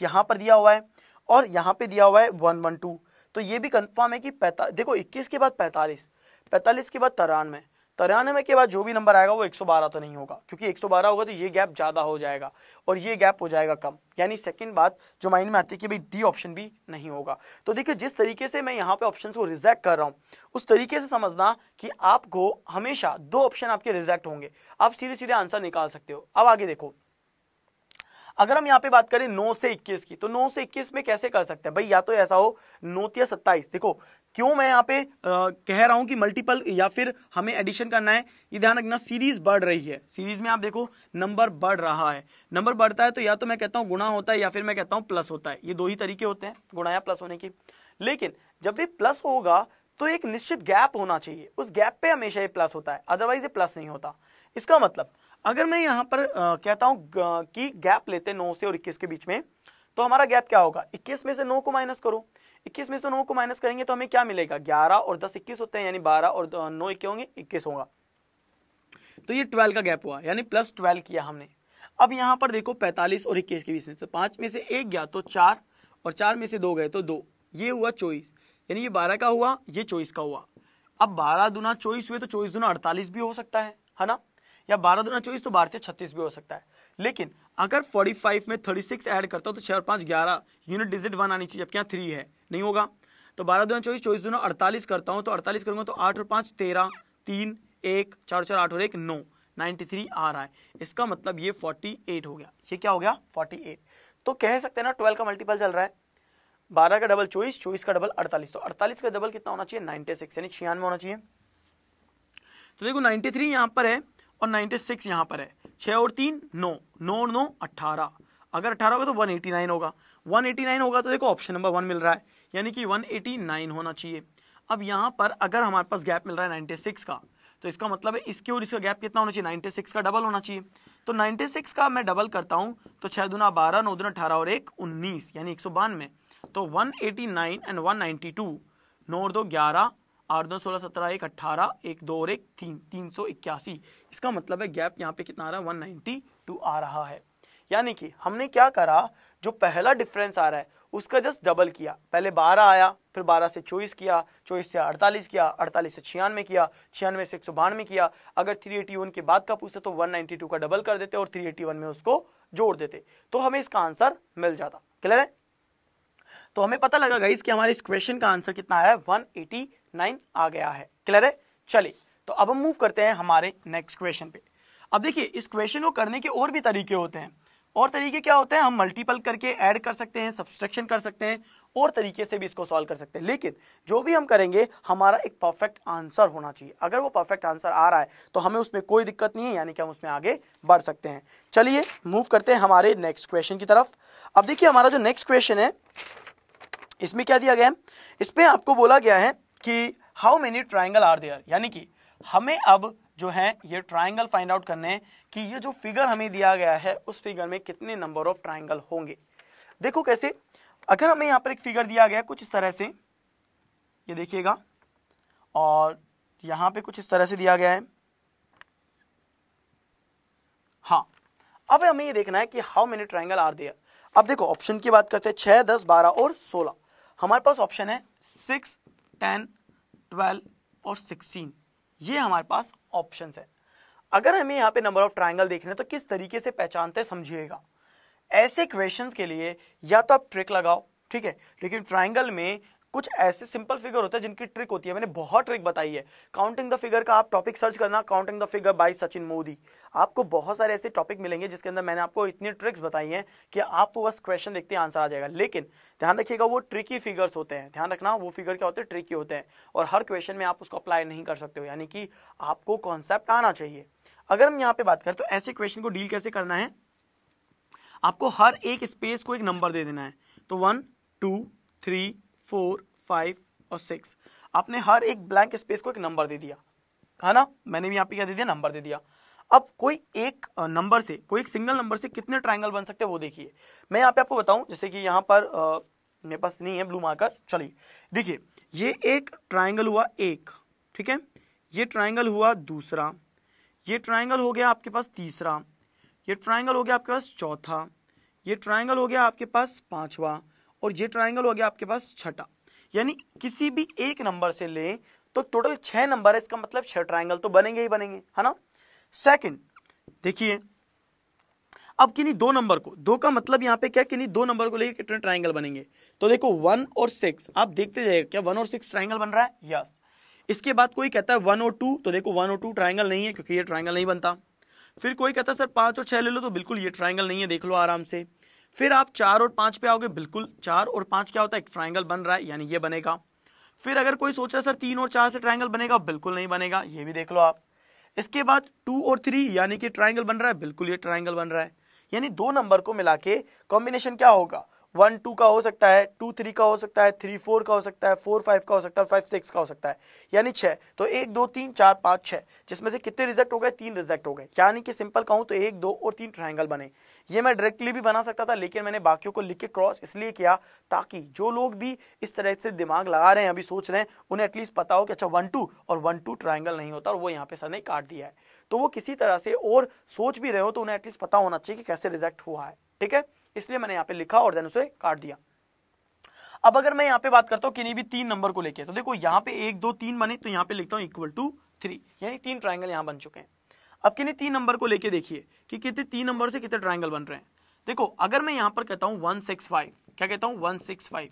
यहाँ पर दिया हुआ है और यहाँ पे दिया हुआ है 112, तो ये भी कंफर्म है कि देखो 21 के बाद 45, 45 के बाद 93, 93 के बाद जो भी नंबर आएगा वो 112 तो नहीं होगा, क्योंकि 112 होगा तो ये गैप ज्यादा हो जाएगा और ये गैप हो जाएगा कम, यानी सेकंड बात जो माइंड में आती है कि भाई डी ऑप्शन भी नहीं होगा। तो देखिए जिस तरीके से मैं यहाँ पे ऑप्शन को रिजेक्ट कर रहा हूँ उस तरीके से समझना कि आपको हमेशा दो ऑप्शन आपके रिजेक्ट होंगे, आप सीधे सीधे आंसर निकाल सकते हो। अब आगे देखो, अगर हम यहाँ पे बात करें 9 से 21 की, तो 9 से 21 में कैसे कर सकते हैं भाई, या तो ऐसा हो 9 या 27। देखो क्यों मैं यहाँ पे कह रहा हूं कि मल्टीपल या फिर हमें एडिशन करना है, ये ध्यान रखना सीरीज बढ़ रही है, सीरीज में आप देखो नंबर बढ़ रहा है, नंबर बढ़ता है तो या तो मैं कहता हूं गुणा होता है या फिर मैं कहता हूं प्लस होता है, ये दो ही तरीके होते हैं गुणा या प्लस होने की। लेकिन जब भी प्लस होगा तो एक निश्चित गैप होना चाहिए, उस गैप पे हमेशा ये प्लस होता है, अदरवाइज ये प्लस नहीं होता। इसका मतलब अगर मैं यहाँ पर कहता हूं कि गैप लेते 9 से और 21 के बीच में, तो हमारा गैप क्या होगा, 21 में से 9 को माइनस करो, 21 में से 9 को माइनस करेंगे तो हमें क्या मिलेगा, 11 और 10 21 होते हैं, यानी 12 और 9 क्या होंगे 21 होगा, तो ये 12 का गैप हुआ, यानी प्लस 12 किया हमने। अब यहाँ पर देखो 45 और 21 के बीच में, तो 5 में से 1 गया तो 4 और 4 में से 2 गए तो 2, ये हुआ 24, यानी ये 12 का हुआ, ये 24 का हुआ। अब 12 दूना 24 हुए तो 24 दूना 48 भी हो सकता है ना, या 12 दूना 24 तो 12 36 भी हो सकता है। लेकिन अगर 45 में 36 ऐड करता हूं तो 6 और 5 11, यूनिट डिजिट 1 आनी चाहिए, जबकि यहाँ 3 है, नहीं होगा। तो 12 दूना 24, 24 दूना 48 करता हूं तो 48 करूंगा तो 8 और 5 13, 3 1, 4 4 8 और 1 9, 93 आ रहा है, इसका मतलब ये 48 हो गया। ये क्या हो गया 48। तो कह सकते हैं ना 12 का मल्टीपल चल रहा है, 12 का डबल 24, 24 का डबल 48, तो 48 का डबल कितना होना चाहिए 96, यानी 96 होना चाहिए। तो देखो 93 यहाँ पर है और 96 यहाँ पर है, 6 और 3 9, 9 और 9 18, अगर 18 होगा तो 189 होगा, 189 होगा तो देखो ऑप्शन नंबर 1 मिल रहा है, यानी कि 189 होना चाहिए। अब यहाँ पर अगर हमारे पास गैप मिल रहा है 96 का, तो इसका मतलब है इसके और इसका गैप कितना होना चाहिए 96 का डबल होना चाहिए। तो 96 का मैं डबल करता हूँ तो 6 दूना 12, 9 दूना 18 और 1 19, यानी 192, तो 189 एंड 192, 9 और 2 11, 8 2 16 17 1 18, 1 2 और 1 3, 381। इसका मतलब है गैप यहाँ पे कितना आ रहा है 192 आ रहा है। यानी कि हमने क्या करा, जो पहला डिफरेंस आ रहा है उसका जस्ट डबल किया। पहले 12 आया, फिर 12 से 24 किया, 24 से 48 किया, 48 से 96 किया, 96 से 192 किया। अगर 381 के बाद का पूछते तो 192 का डबल कर देते और 381 में उसको जोड़ देते, तो हमें इसका आंसर मिल जाता। क्लियर है? तो हमें पता लगा गाइस कि हमारे इस क्वेश्चन का आंसर कितना आया है, 189 आ गया है। क्लियर है? चलिए, तो अब हम मूव करते हैं हमारे नेक्स्ट क्वेश्चन पे। अब देखिए, इस क्वेश्चन को करने के और भी तरीके होते हैं। और तरीके क्या होते हैं, हम मल्टीपल करके ऐड कर सकते हैं, सब्सट्रैक्शन कर सकते हैं, और तरीके से भी इसको सॉल्व कर सकते हैं। लेकिन जो भी हम करेंगे हमारा एक परफेक्ट आंसर होना चाहिए। अगर वो परफेक्ट आंसर आ रहा है तो हमें उसमें कोई दिक्कत नहीं है, यानी कि हम उसमें आगे बढ़ सकते हैं। चलिए मूव करते हैं हमारे नेक्स्ट क्वेश्चन की तरफ। अब देखिए, हमारा जो नेक्स्ट क्वेश्चन है इसमें क्या दिया गया है, इसमें आपको बोला गया है कि how many triangle are there, यानी कि हमें अब जो है ये ट्राइंगल फाइंड आउट करने हैं कि ये जो फिगर हमें दिया गया है उस फिगर में कितने नंबर ऑफ ट्राइंगल होंगे। देखो कैसे, अगर हमें यहाँ पर एक फिगर दिया गया है कुछ इस तरह से, ये देखिएगा, और यहाँ पे कुछ इस तरह से दिया गया है। हाँ, अब हमें ये देखना है कि how many triangle are there. अब देखो, ऑप्शन की बात करते हैं, 6, 10, 12 और 16। हमारे पास ऑप्शन है 6, 10, 12 और 16। ये हमारे पास ऑप्शंस है। अगर हमें यहाँ पे नंबर ऑफ ट्राइंगल देखने तो किस तरीके से पहचानते हैं समझिएगा। ऐसे क्वेश्चंस के लिए या तो आप ट्रिक लगाओ, ठीक है, लेकिन ट्राइंगल में कुछ ऐसे सिंपल फिगर होते हैं जिनकी ट्रिक होती है। मैंने बहुत ट्रिक बताई है। काउंटिंग द फिगर का आप टॉपिक सर्च करना, counting the figure by Sachin Modi, आपको बहुत सारे ऐसे टॉपिक मिलेंगे जिसके अंदर मैंने आपको इतनी ट्रिक्स बताई हैं कि आपको बस क्वेश्चन देखते ही आंसर आ जाएगा। लेकिन ध्यान रखिएगा, वो ट्रिकी फिगर्स होते हैं। ध्यान रखना, वो फिगर क्या होते हैं, ट्रिकी होते हैं, और हर क्वेश्चन में आप उसको अप्लाई नहीं कर सकते हो, यानी कि आपको कॉन्सेप्ट आना चाहिए। अगर हम यहाँ पे बात करें तो ऐसे क्वेश्चन को डील कैसे करना है, आपको हर एक स्पेस को एक नंबर दे देना है। तो 1, 2, 3, 4, 5 और 6, आपने हर एक ब्लैंक स्पेस को एक नंबर दे दिया, है ना। मैंने भी यहाँ पे क्या दे दिया, नंबर दे दिया। अब कोई एक नंबर से, कोई एक सिंगल नंबर से कितने ट्राइंगल बन सकते हैं वो देखिए। मैं यहाँ पे आपको बताऊं, जैसे कि यहाँ पर मेरे पास नहीं है ब्लू मार्कर, चलिए देखिए, ये एक ट्राइंगल हुआ एक, ठीक है, ये ट्राइंगल हुआ दूसरा, ये ट्राइंगल हो गया आपके पास तीसरा, ये ट्राइंगल हो गया आपके पास चौथा, ये ट्राइंगल हो गया आपके पास पांचवा, और ये ट्राइंगल हो गया आपके पास छठा। यानी किसी भी एक नंबर से ले तो टोटल 6 नंबर है, इसका मतलब 6 ट्राइंगल तो बनेंगे ही बनेंगे, है ना। सेकंड देखिए, अब किन्हीं दो नंबर को, दो का मतलब यहाँ पे क्या, किन्हीं दो नंबर को लेकर कितने ट्राइंगल बनेंगे। तो देखो 1 और 6, आप देखते जाइएगा, क्या 1 और 6 ट्राइंगल बन रहा है, यस। इसके बाद कोई कहता है 1 और 2, तो देखो 1 और 2 ट्राइंगल नहीं है क्योंकि ये ट्राइंगल नहीं बनता। फिर कोई कहता है सर 5 और 6 ले लो, तो बिल्कुल ये ट्राइंगल नहीं है, देख लो आराम से। फिर आप 4 और 5 पे आओगे, बिल्कुल 4 और 5 क्या होता है, एक ट्राइंगल बन रहा है, यानी ये बनेगा। फिर अगर कोई सोच रहा है सर 3 और 4 से ट्राइंगल बनेगा, बिल्कुल नहीं बनेगा, ये भी देख लो आप। इसके बाद 2 और 3 यानी कि ट्राइंगल बन रहा है, बिल्कुल ये ट्राइंगल बन रहा है। यानी दो नंबर को मिला के कॉम्बिनेशन क्या होगा, 1 2 का हो सकता है, 2 3 का हो सकता है, 3 4 का हो सकता है, 4 5 का हो सकता है, 5 6 का हो सकता है, यानी 6। तो 1 2 3 4 5 6, जिसमें से कितने रिजेक्ट हो गए, 3 रिजेक्ट हो गए। यानी कि सिंपल कहूं तो 1 2 और 3 ट्राइंगल बने। ये मैं डायरेक्टली भी बना सकता था, लेकिन मैंने बाकियों को लिख के क्रॉस इसलिए किया ताकि जो लोग भी इस तरह से दिमाग लगा रहे हैं, अभी सोच रहे हैं, उन्हें एटलीस्ट पता हो कि अच्छा 1 2 और 1 2 ट्राइंगल नहीं होता, और वो यहाँ पे सर ने काट दिया है। तो वो किसी तरह से और सोच भी रहे हो तो उन्हें एटलीस्ट पता होना चाहिए कि कैसे रिजेक्ट हुआ है, ठीक है। इसलिए मैंने यहाँ पे लिखा और देन उसे काट दिया। अब अगर मैं यहाँ पे बात करता हूँ किन्हीं भी 3 नंबर को लेके, तो देखो यहाँ पे 1 2 3 बने, तो यहाँ पे लिखता हूँ इक्वल टू 3, यानी 3 ट्राइंगल यहाँ बन चुके हैं। अब किन्हीं 3 नंबर को लेके देखिए कि कितने 3 नंबर से कितने ट्राइंगल बन रहे हैं। देखो अगर मैं यहाँ पर कहता हूँ 165, क्या कहता हूँ 165,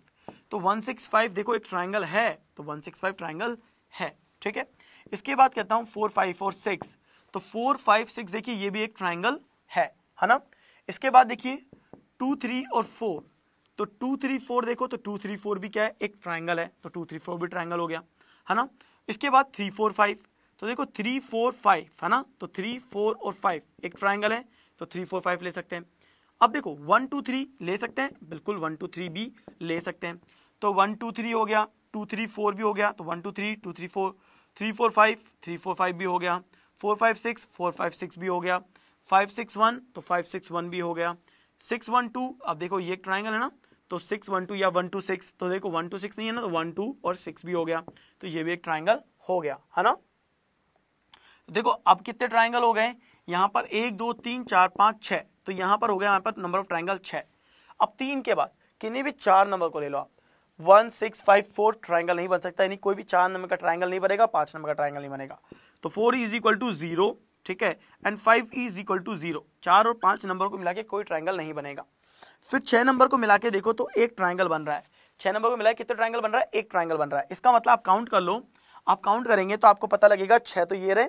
तो 165 देखो एक ट्राइंगल है, तो 165 ट्राइंगल है, ठीक है। इसके बाद कहता हूँ 4 5 और 6, तो 4 5 6 देखिए ये भी एक ट्राइंगल है ना। इसके बाद देखिए 2 3 और 4, तो 2 3 4 देखो, तो 2 3 4 भी क्या है, एक ट्राइंगल है, तो 2 3 4 भी ट्राइंगल हो गया, है ना। इसके बाद 3 4 5, तो देखो 3 4 5 है ना, तो 3 4 और 5 एक ट्राइंगल है, तो 3 4 5 ले सकते हैं। अब देखो 1 2 3 ले सकते हैं, बिल्कुल 1 2 3 भी ले सकते हैं। तो 1 2 3 हो गया, 2 3 4 भी हो गया, तो 1 2 3 2 3 4, 3 4 5 3 4 5 भी हो गया, 4 5 6 4 5 6 भी हो गया, 5 6 1 तो 5 6 1 भी हो गया, 6 1 2, अब देखो ये एक ट्राइंगल है ना, तो 6 1 2 या 1 2 6, तो देखो 1 2 6 नहीं है ना, तो 1 2 और 6 भी हो गया, तो ये भी एक ट्राइंगल हो गया, है ना। देखो अब कितने ट्राइंगल हो गए यहाँ पर, 1 2 3 4 5 6, तो यहाँ पर हो गया हमारे पास नंबर ऑफ ट्राइंगल 6। अब 3 के बाद किन्हीं भी 4 नंबर को ले लो आप, 1 6 5 4 ट्राइंगल नहीं बन सकता, यानी कोई भी 4 नंबर का ट्राइंगल नहीं बनेगा, 5 नंबर का ट्राइंगल नहीं बनेगा। तो 4 इज इक्वल टू 0, ठीक है, एंड 5 इज इक्वल टू 0। 4 और 5 नंबर को मिला के कोई ट्राइंगल नहीं बनेगा। फिर 6 नंबर को मिला के देखो तो एक ट्राइंगल बन रहा है। 6 नंबर को मिला के कितने ट्राइंगल बन रहा है? एक ट्राइंगल बन रहा है। इसका मतलब आप काउंट कर लो, आप काउंट करेंगे तो आपको पता लगेगा 6 तो ये रहे,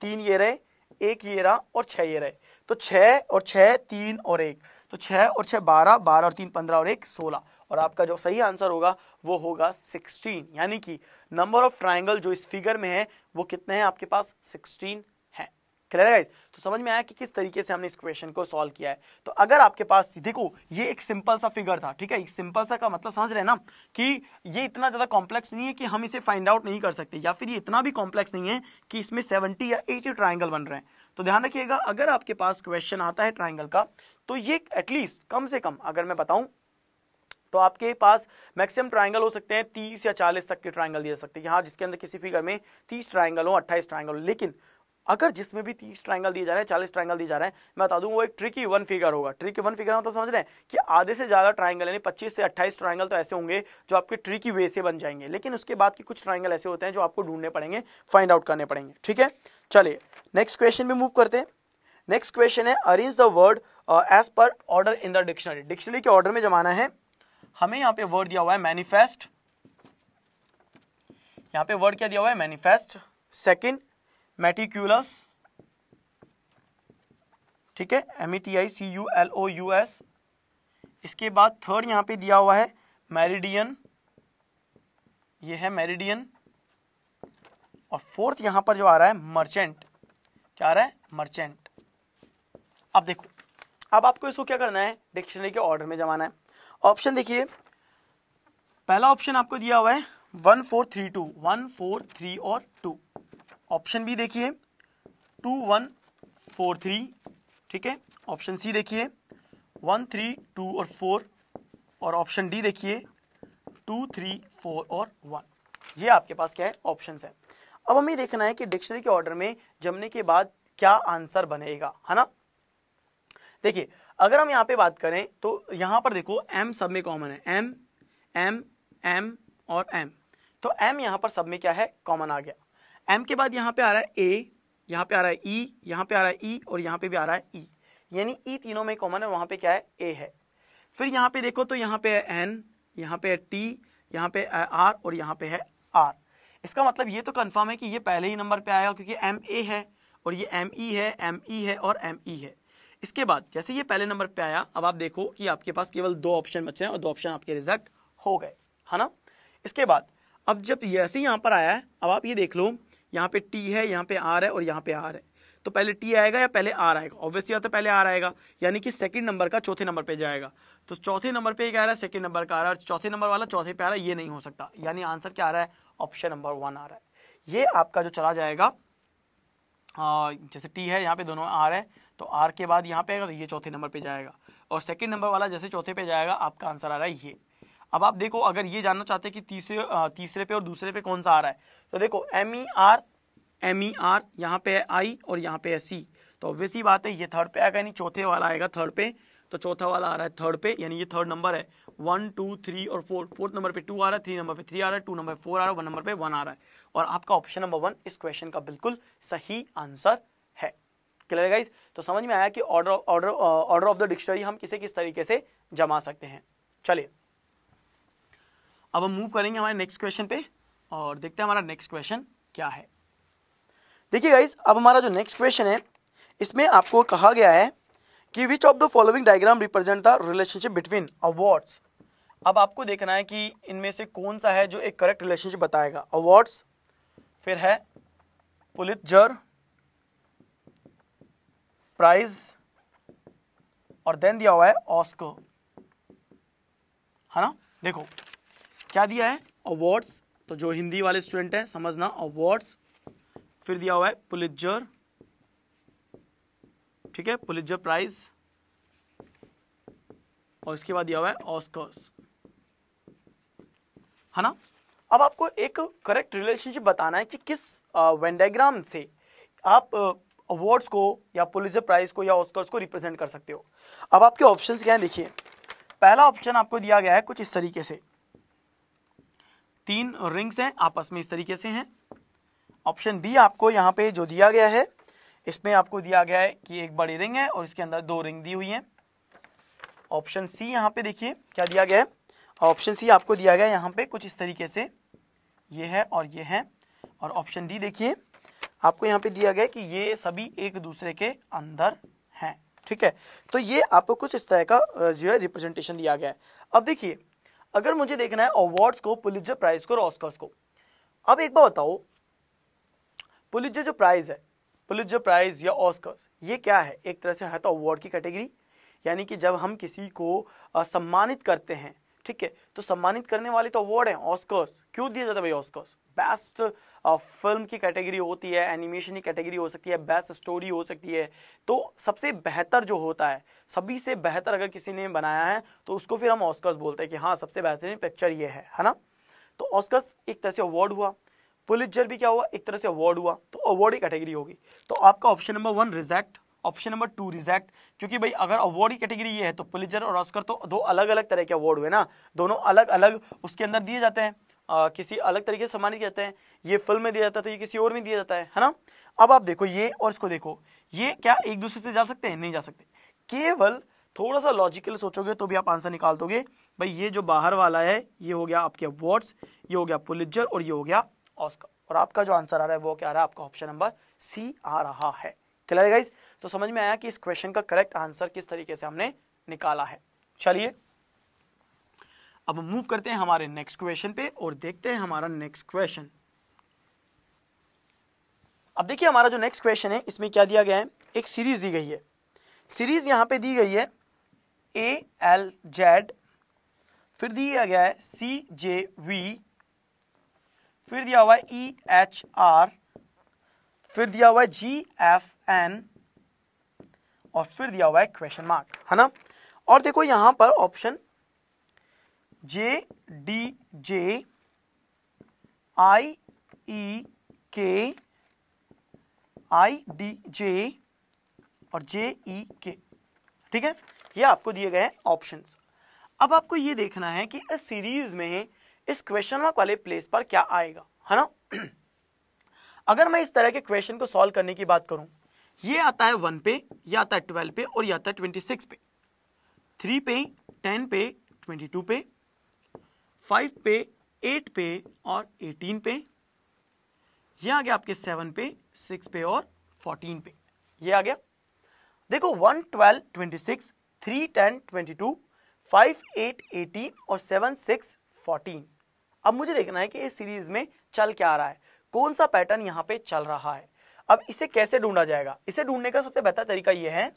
3 ये रहे, 1 ये रहा और 6 ये रहे। तो 6 और 6 3 और 1, तो 6 और 6 12, 12 और 3 15 और 1 16। और आपका जो सही आंसर होगा वो होगा 16, यानी कि नंबर ऑफ ट्राइंगल जो इस फिगर में है वो कितने हैं आपके पास? 16 है। क्लियर है गाइस? तो समझ में आया कि किस तरीके से हमने इस क्वेश्चन को सॉल्व किया है। तो अगर आपके पास देखो ये एक सिंपल सा फिगर था, ठीक है, एक सिंपल सा का मतलब समझ रहे हैं ना कि ये इतना ज्यादा कॉम्प्लेक्स नहीं है कि हम इसे फाइंड आउट नहीं कर सकते, या फिर ये इतना भी कॉम्प्लेक्स नहीं है कि इसमें 70 या 80 ट्राइंगल बन रहे हैं। तो ध्यान रखिएगा, अगर आपके पास क्वेश्चन आता है ट्राइंगल का तो ये एटलीस्ट कम से कम अगर मैं बताऊं तो आपके पास मैक्सिमम ट्राइंगल हो सकते हैं 30 या 40 तक के ट्राइंगल दिए सकते हैं, हाँ, जिसके अंदर किसी फिगर में 30 ट्राइंगल हो, 28 ट्राइंगल हो। लेकिन अगर जिसमें भी 30 ट्राइंगल दिए जा रहे हैं, 40 ट्राइंगल दिए जा रहे हैं, मैं बता दूं वो एक ट्रिकी वन फिगर होगा। ट्रिकी वन फिगर मतलब समझ रहे हैं कि आधे से ज्यादा ट्राइंगल यानी 25 से 28 ट्राइंगल तो ऐसे होंगे जो आपके ट्रिकी वे से बन जाएंगे, लेकिन उसके बाद के कुछ ट्राइंगल ऐसे होते हैं जो आपको ढूंढने पड़ेंगे, फाइंड आउट करने पड़ेंगे। ठीक है, चलिए नेक्स्ट क्वेश्चन में मूव करते हैं। नेक्स्ट क्वेश्चन है arrange the word as per order in the dictionary. Dictionary के ऑर्डर में जमाना है। हमें यहाँ पे वर्ड दिया हुआ है मैनिफेस्ट, यहाँ पे वर्ड क्या दिया हुआ है? मैनिफेस्ट। सेकंड मेटिक्यूलस, ठीक है, METICULOUS। इसके बाद थर्ड यहाँ पे दिया हुआ है मेरिडियन, ये है मेरिडियन। और फोर्थ यहाँ पर जो आ रहा है मर्चेंट, क्या आ रहा है? मर्चेंट। अब देखो, अब आपको इसको क्या करना है? डिक्शनरी के ऑर्डर में जमाना है। ऑप्शन देखिए, पहला ऑप्शन आपको दिया हुआ है 1 4 3 2, 1 4 3 और 2। ऑप्शन बी देखिए 2 1 4 3, ठीक है। ऑप्शन सी देखिए 1 3 2 और 4, और ऑप्शन डी देखिए 2 3 4 और 1। ये आपके पास क्या है? ऑप्शंस है। अब हमें देखना है कि डिक्शनरी के ऑर्डर में जमने के बाद क्या आंसर बनेगा, है ना। देखिए, अगर हम यहाँ पे बात करें तो यहाँ पर देखो एम सब में कॉमन है, एम एम एम और एम। तो एम यहाँ पर सब में क्या है? कॉमन आ गया। एम के बाद यहाँ पे आ रहा है ए, यहाँ पे आ रहा है ई, यहाँ पे आ रहा है ई, और यहाँ पे भी आ रहा है ई, यानी ई तीनों में कॉमन है, वहां पे क्या है? ए है। फिर यहाँ पे देखो तो यहाँ पे है एन, यहाँ पे है टी, यहाँ पे आर और यहाँ पे है आर। इसका मतलब ये तो कंफर्म है कि ये पहले ही नंबर पे आएगा क्योंकि एम ए है और ये एम ई है, एम ई है और एम ई है। इसके बाद जैसे ये पहले नंबर पे आया, अब आप देखो कि आपके पास केवल 2 ऑप्शन बचे हैं और 2 ऑप्शन आपके रिजेक्ट हो गए, है ना। इसके बाद अब जब ऐसे ही यहाँ पर आया है, अब आप ये देख लो, यहाँ पे टी है, यहाँ पे आर है और यहाँ पे आर है। तो पहले टी आएगा या पहले आर आएगा? ऑब्वियसली बात है पहले आर आएगा, यानी कि सेकंड नंबर का चौथे नंबर पे जाएगा। तो चौथे नंबर पे क्या आ रहा है? सेकंड नंबर का आ रहा है, चौथे नंबर वाला चौथे पे आ रहा है, ये नहीं हो सकता, यानी आंसर क्या आ रहा है? ऑप्शन नंबर 1 आ रहा है। ये आपका जो चला जाएगा, जैसे टी है यहाँ पे दोनों आर है, तो आर के बाद यहाँ पे आएगा तो ये चौथे नंबर पे जाएगा, और सेकंड नंबर वाला जैसे चौथे पे जाएगा, आपका आंसर आ रहा है ये। अब आप देखो, अगर ये जानना चाहते हैं कि तीसरे पे और दूसरे पे कौन सा आ रहा है, तो देखो एम ई आर, यहाँ पे है आई और यहाँ पे है सी। तो ऑब्वियसली बात है ये थर्ड पे आएगा, यानी चौथे वाला आएगा थर्ड पे, तो चौथा वाला आ रहा है थर्ड पे, यानी ये थर्ड नंबर है। 1 2 3 और 4, फोर्थ नंबर पे 2 आ रहा है, 3 नंबर पे 3 आ रहा है, 2 नंबर पे 4 आ रहा है, 1 नंबर पे 1 आ रहा है, और आपका ऑप्शन नंबर 1 इस क्वेश्चन का बिल्कुल सही आंसर है। क्लियर है गाइस? तो समझ में आया कि ऑर्डर ऑफ द डिक्शनरी हम किस तरीके से जमा सकते हैं। चलिए अब हम मूव करेंगे हमारे नेक्स्ट क्वेश्चन पे और देखते हैं हमारा नेक्स्ट क्वेश्चन क्या है। देखिए गाइस, अब हमारा जो नेक्स्ट क्वेश्चन है इसमें आपको कहा गया है कि which of the following diagram represent the relationship between awards. अब आपको देखना है कि इनमें से कौन सा है जो एक करेक्ट रिलेशनशिप बताएगा। अवार्ड्स, फिर है पुलित्जर प्राइज, और देन दिया हुआ है ऑस्कर, है ना। देखो क्या दिया है? अवार्ड्स, तो जो हिंदी वाले स्टूडेंट है समझना, अवार्ड्स, फिर दिया हुआ है पुलित्जर, ठीक है, पुलित्जर प्राइज, और इसके बाद दिया हुआ है ऑस्कर्स, है ना। अब आपको एक करेक्ट रिलेशनशिप बताना है कि किस वेन डायग्राम से आप अवार्ड्स को या पुलित्जर प्राइज को या ऑस्कर्स को रिप्रेजेंट कर सकते हो। अब आपके ऑप्शंस क्या हैं देखिए, पहला ऑप्शन आपको दिया गया है कुछ इस तरीके से, 3 रिंग्स हैं आपस में इस तरीके से हैं। ऑप्शन बी आपको यहाँ पे जो दिया गया है इसमें आपको दिया गया है कि एक बड़ी रिंग है और इसके अंदर 2 रिंग दी हुई हैं। ऑप्शन सी यहाँ पे देखिए क्या दिया गया है, ऑप्शन सी आपको दिया गया है यहाँ पे कुछ इस तरीके से, ये है और ये है। और ऑप्शन डी देखिए आपको यहाँ पे दिया गया है कि ये सभी एक दूसरे के अंदर हैं, ठीक है। तो ये आपको कुछ इस तरह का जो है रिप्रेजेंटेशन दिया गया है। अब देखिए अगर मुझे देखना है अवार्ड्स को, पुलित्जर प्राइज को और ऑस्कर्स को, अब एक बार बताओ पुलित्जर जो प्राइज है, पुलित्जर प्राइज या ऑस्कर्स, ये क्या है? एक तरह से है तो अवार्ड की कैटेगरी, यानी कि जब हम किसी को सम्मानित करते हैं, ठीक है, तो सम्मानित करने वाले तो अवार्ड है। ऑस्कर्स क्यों दिया जाता है भाई? ऑस्कर्स बेस्ट फिल्म की कैटेगरी होती है, एनिमेशन की कैटेगरी हो सकती है, बेस्ट स्टोरी हो सकती है। तो सबसे बेहतर जो होता है, सभी से बेहतर अगर किसी ने बनाया है तो उसको फिर हम ऑस्कर्स बोलते हैं कि हाँ सबसे बेहतरीन पिक्चर ये है ना। तो ऑस्कर्स एक तरह से अवार्ड हुआ, पुलित्जर भी क्या हुआ? एक तरह से अवार्ड हुआ, तो अवार्ड की कैटेगरी होगी। तो आपका option number 1 reject, option number 2 reject, क्योंकि भाई अगर अवार्ड की कैटेगरी ये है तो पुलित्जर और ऑस्कर तो 2 अलग अलग तरह के अवार्ड हुए ना, दोनों अलग अलग उसके अंदर दिए जाते हैं, किसी अलग तरीके से सम्मानित किए जाते हैं। ये फिल्म में दिया जाता है तो ये किसी और में दिया जाता है ना। अब आप देखो ये और इसको देखो, ये क्या एक दूसरे से जा सकते हैं? नहीं जा सकते। केवल थोड़ा सा लॉजिकल सोचोगे तो भी आप आंसर निकाल दोगे। भाई ये जो बाहर वाला है ये हो गया आपके अवार्ड्स, ये हो गया पुलित्जर और ये हो गया ऑस्कर, और आपका जो आंसर आ रहा है वो क्या आ रहा है? आपका ऑप्शन नंबर सी आ रहा है। क्लियर है गाइस? तो समझ में आया कि इस क्वेश्चन का करेक्ट आंसर किस तरीके से हमने निकाला है। चलिए अब मूव करते हैं हमारे नेक्स्ट क्वेश्चन पे और देखते हैं हमारा नेक्स्ट क्वेश्चन। अब देखिए हमारा जो नेक्स्ट क्वेश्चन है इसमें क्या दिया गया है, एक सीरीज दी गई है। सीरीज यहां पे दी गई है ALZ, फिर दिया गया है CJV, फिर दिया हुआ है EHR, फिर दिया हुआ है GFN और फिर दिया हुआ है क्वेश्चन मार्क, है ना। और देखो यहां पर ऑप्शन JDJ IEK IDJ और JEK, ठीक है, ये आपको दिए गए हैं ऑप्शंस। अब आपको ये देखना है कि इस सीरीज में इस क्वेश्चन मार्क वाले प्लेस पर क्या आएगा, है ना। अगर मैं इस तरह के क्वेश्चन को सॉल्व करने की बात करूं, ये आता है 1 पे, ये आता है 12 पे और ये आता है 26 पे, 3 पे, 10 पे, 22 पे, 5 पे, 8 पे और 18 पे, ये आ गया आपके 7 पे, 6 पे और 14 पे, ये आ गया। देखो 1, 12, 26, 3, 10, 22, 5, 8, 18 और 7, 6, 14। अब मुझे देखना है कि इस सीरीज में चल क्या रहा है, कौन सा पैटर्न यहां पे चल रहा है। अब इसे कैसे ढूंढा जाएगा? इसे ढूंढने का सबसे बेहतर तरीका यह है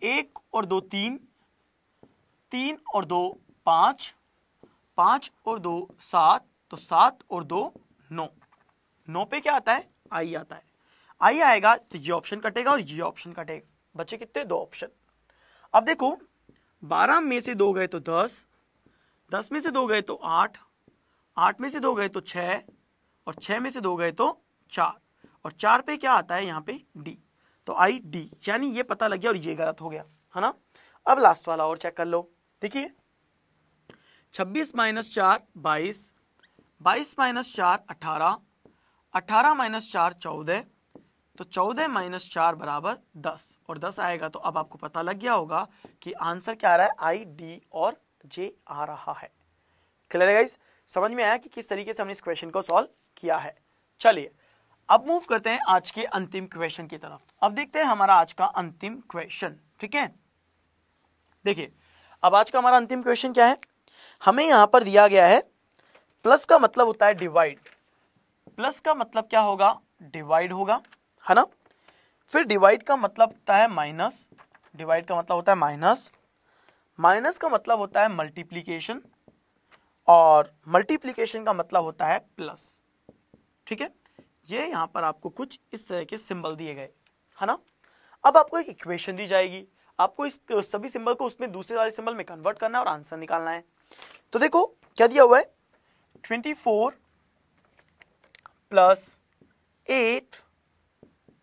1 और 2 3, 3 और 2 5, 5 और 2 7, तो 7 और 2 9, 9 पे क्या आता है? आई आता है। आई आएगा तो ये ऑप्शन कटेगा और ये ऑप्शन कटेगा, बचे कितने? 2 ऑप्शन। अब देखो 12 में से 2 गए तो 10, 10 में से 2 गए तो 8, 8 में से 2 गए तो 6 और 6 में से 2 गए तो 4 और 4 पे क्या आता है यहाँ पे? डी, तो आई डी, यानी ये पता लग गया और ये गलत हो गया, है ना। अब लास्ट वाला और चेक कर लो, देखिए 26 - 4 22, 22 - 4 18, 18 - 4 14, तो 14 - 4 बराबर 10 और 10 आएगा। तो अब आपको पता लग गया होगा कि आंसर क्या आ रहा है? आई डी और जे आ रहा है। क्लियर है गाइस? समझ में आया कि किस तरीके से हमने इस क्वेश्चन को सॉल्व किया है। चलिए अब मूव करते हैं आज के अंतिम क्वेश्चन की तरफ। अब देखते हैं हमारा आज का अंतिम क्वेश्चन, ठीक है। देखिए अब आज का हमारा अंतिम क्वेश्चन क्या है, हमें यहां पर दिया गया है प्लस का मतलब होता है डिवाइड, प्लस का मतलब क्या होगा? डिवाइड होगा, है ना। फिर डिवाइड का मतलब होता है माइनस, डिवाइड का मतलब होता है माइनस, माइनस का मतलब होता है मल्टीप्लीकेशन और मल्टीप्लीकेशन का मतलब होता है प्लस, ठीक है। ये यहां पर आपको कुछ इस तरह के सिंबल दिए गए, है ना। अब आपको एक इक्वेशन दी जाएगी, आपको इस सभी सिंबल को उसमें दूसरे वाले सिंबल में कन्वर्ट करना है और आंसर निकालना है। तो देखो क्या दिया हुआ है, 24 + 8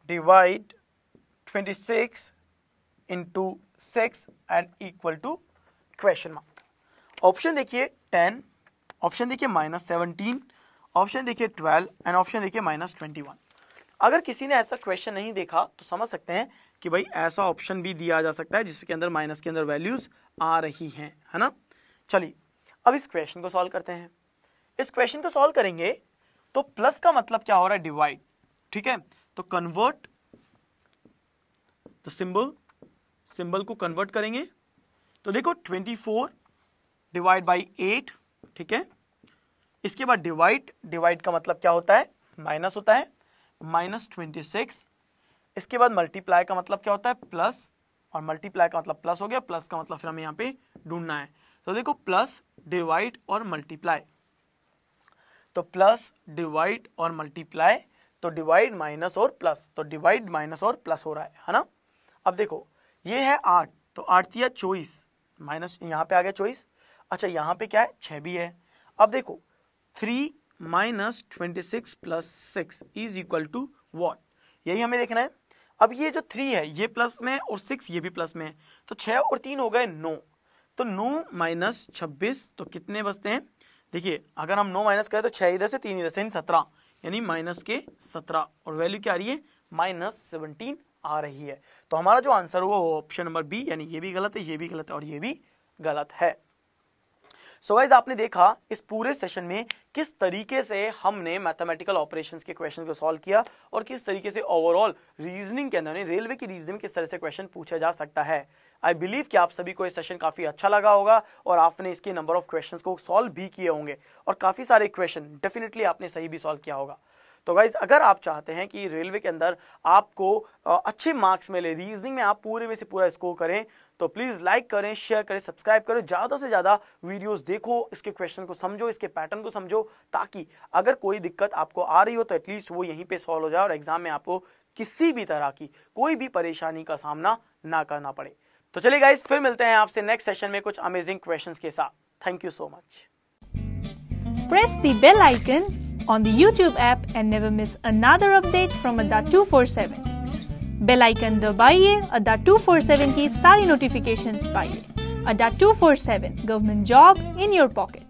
divide 26 into 6 and equal to question mark. Option देखिए 10, ऑप्शन देखिए -17, ऑप्शन देखिए 12 एंड ऑप्शन देखिए -21। अगर किसी ने ऐसा क्वेश्चन नहीं देखा तो समझ सकते हैं कि भाई ऐसा ऑप्शन भी दिया जा सकता है जिसके अंदर माइनस के अंदर वैल्यूज आ रही हैं, है ना। चलिए अब इस क्वेश्चन को सॉल्व करते हैं। इस क्वेश्चन को सॉल्व करेंगे तो प्लस का मतलब क्या हो रहा है, डिवाइड, ठीक है। तो कन्वर्ट, तो सिंबल को कन्वर्ट करेंगे तो देखो 24 डिवाइड बाई 8, ठीक है। इसके बाद डिवाइड का मतलब क्या होता है, माइनस होता है, -26। इसके बाद मल्टीप्लाई का मतलब क्या होता है, प्लस, और मल्टीप्लाई का मतलब प्लस हो गया, प्लस का मतलब फिर हमें यहाँ पे ढूंढना है। तो देखो प्लस, डिवाइड और मल्टीप्लाई, तो प्लस, डिवाइड और मल्टीप्लाई, तो डिवाइड माइनस और प्लस, तो डिवाइड माइनस और प्लस हो रहा है ना। अब देखो ये है 8, तो 8 दिया 24, माइनस यहाँ पे आ गया 24। अच्छा यहाँ पे क्या है, 6 भी है। अब देखो 3 minus 26 plus 6 is equal to what, यही हमें देखना है। अब ये जो 3 है ये प्लस में और 6 ये भी प्लस में है, तो 6 और 3 हो गए 9, तो 9 माइनस 26, तो कितने बचते हैं, देखिए अगर हम 9 माइनस करें तो 6 इधर से 3 इधर से, 17, यानी माइनस के 17, और वैल्यू क्या आ रही है, -17 आ रही है। तो हमारा जो आंसर हुआ वो ऑप्शन नंबर बी, यानी ये भी गलत है, ये भी गलत है और ये भी गलत है। सो गाइस आपने देखा इस पूरे सेशन में किस तरीके से हमने मैथमेटिकल ऑपरेशंस के क्वेश्चन को सॉल्व किया और किस तरीके से ओवरऑल रीजनिंग के अंदर, रेलवे की रीजनिंग में किस तरह से क्वेश्चन पूछा जा सकता है। आई बिलीव कि आप सभी को ये सेशन काफी अच्छा लगा होगा और आपने इसके नंबर ऑफ क्वेश्चंस को सॉल्व भी किए होंगे और काफी सारे क्वेश्चन डेफिनेटली आपने सही भी सॉल्व किया होगा। तो गाइज अगर आप चाहते हैं कि रेलवे के अंदर आपको अच्छे मार्क्स मिले, रीजनिंग में आप पूरे में से पूरा स्कोर करें, तो प्लीज लाइक करें, शेयर करें, सब्सक्राइब करें, ज्यादा से ज्यादा वीडियोस देखो, इसके क्वेश्चन को समझो, इसके पैटर्न को समझो, ताकि अगर कोई दिक्कत आपको आ रही हो तो एटलीस्ट वो यहीं पे सॉल्व हो जाए और एग्जाम में आपको किसी भी तरह की कोई भी परेशानी का सामना ना करना पड़े। तो चलिए गाइज फिर मिलते हैं आपसे नेक्स्ट सेशन में कुछ अमेजिंग क्वेश्चंस के साथ। Thank you so much. Press the bell icon on the YouTube app and never miss another update from Adda 247. Bell icon दबाइए, अड्डा 247 की सारी नोटिफिकेशंस पाइए। Adda 247 government job in your pocket.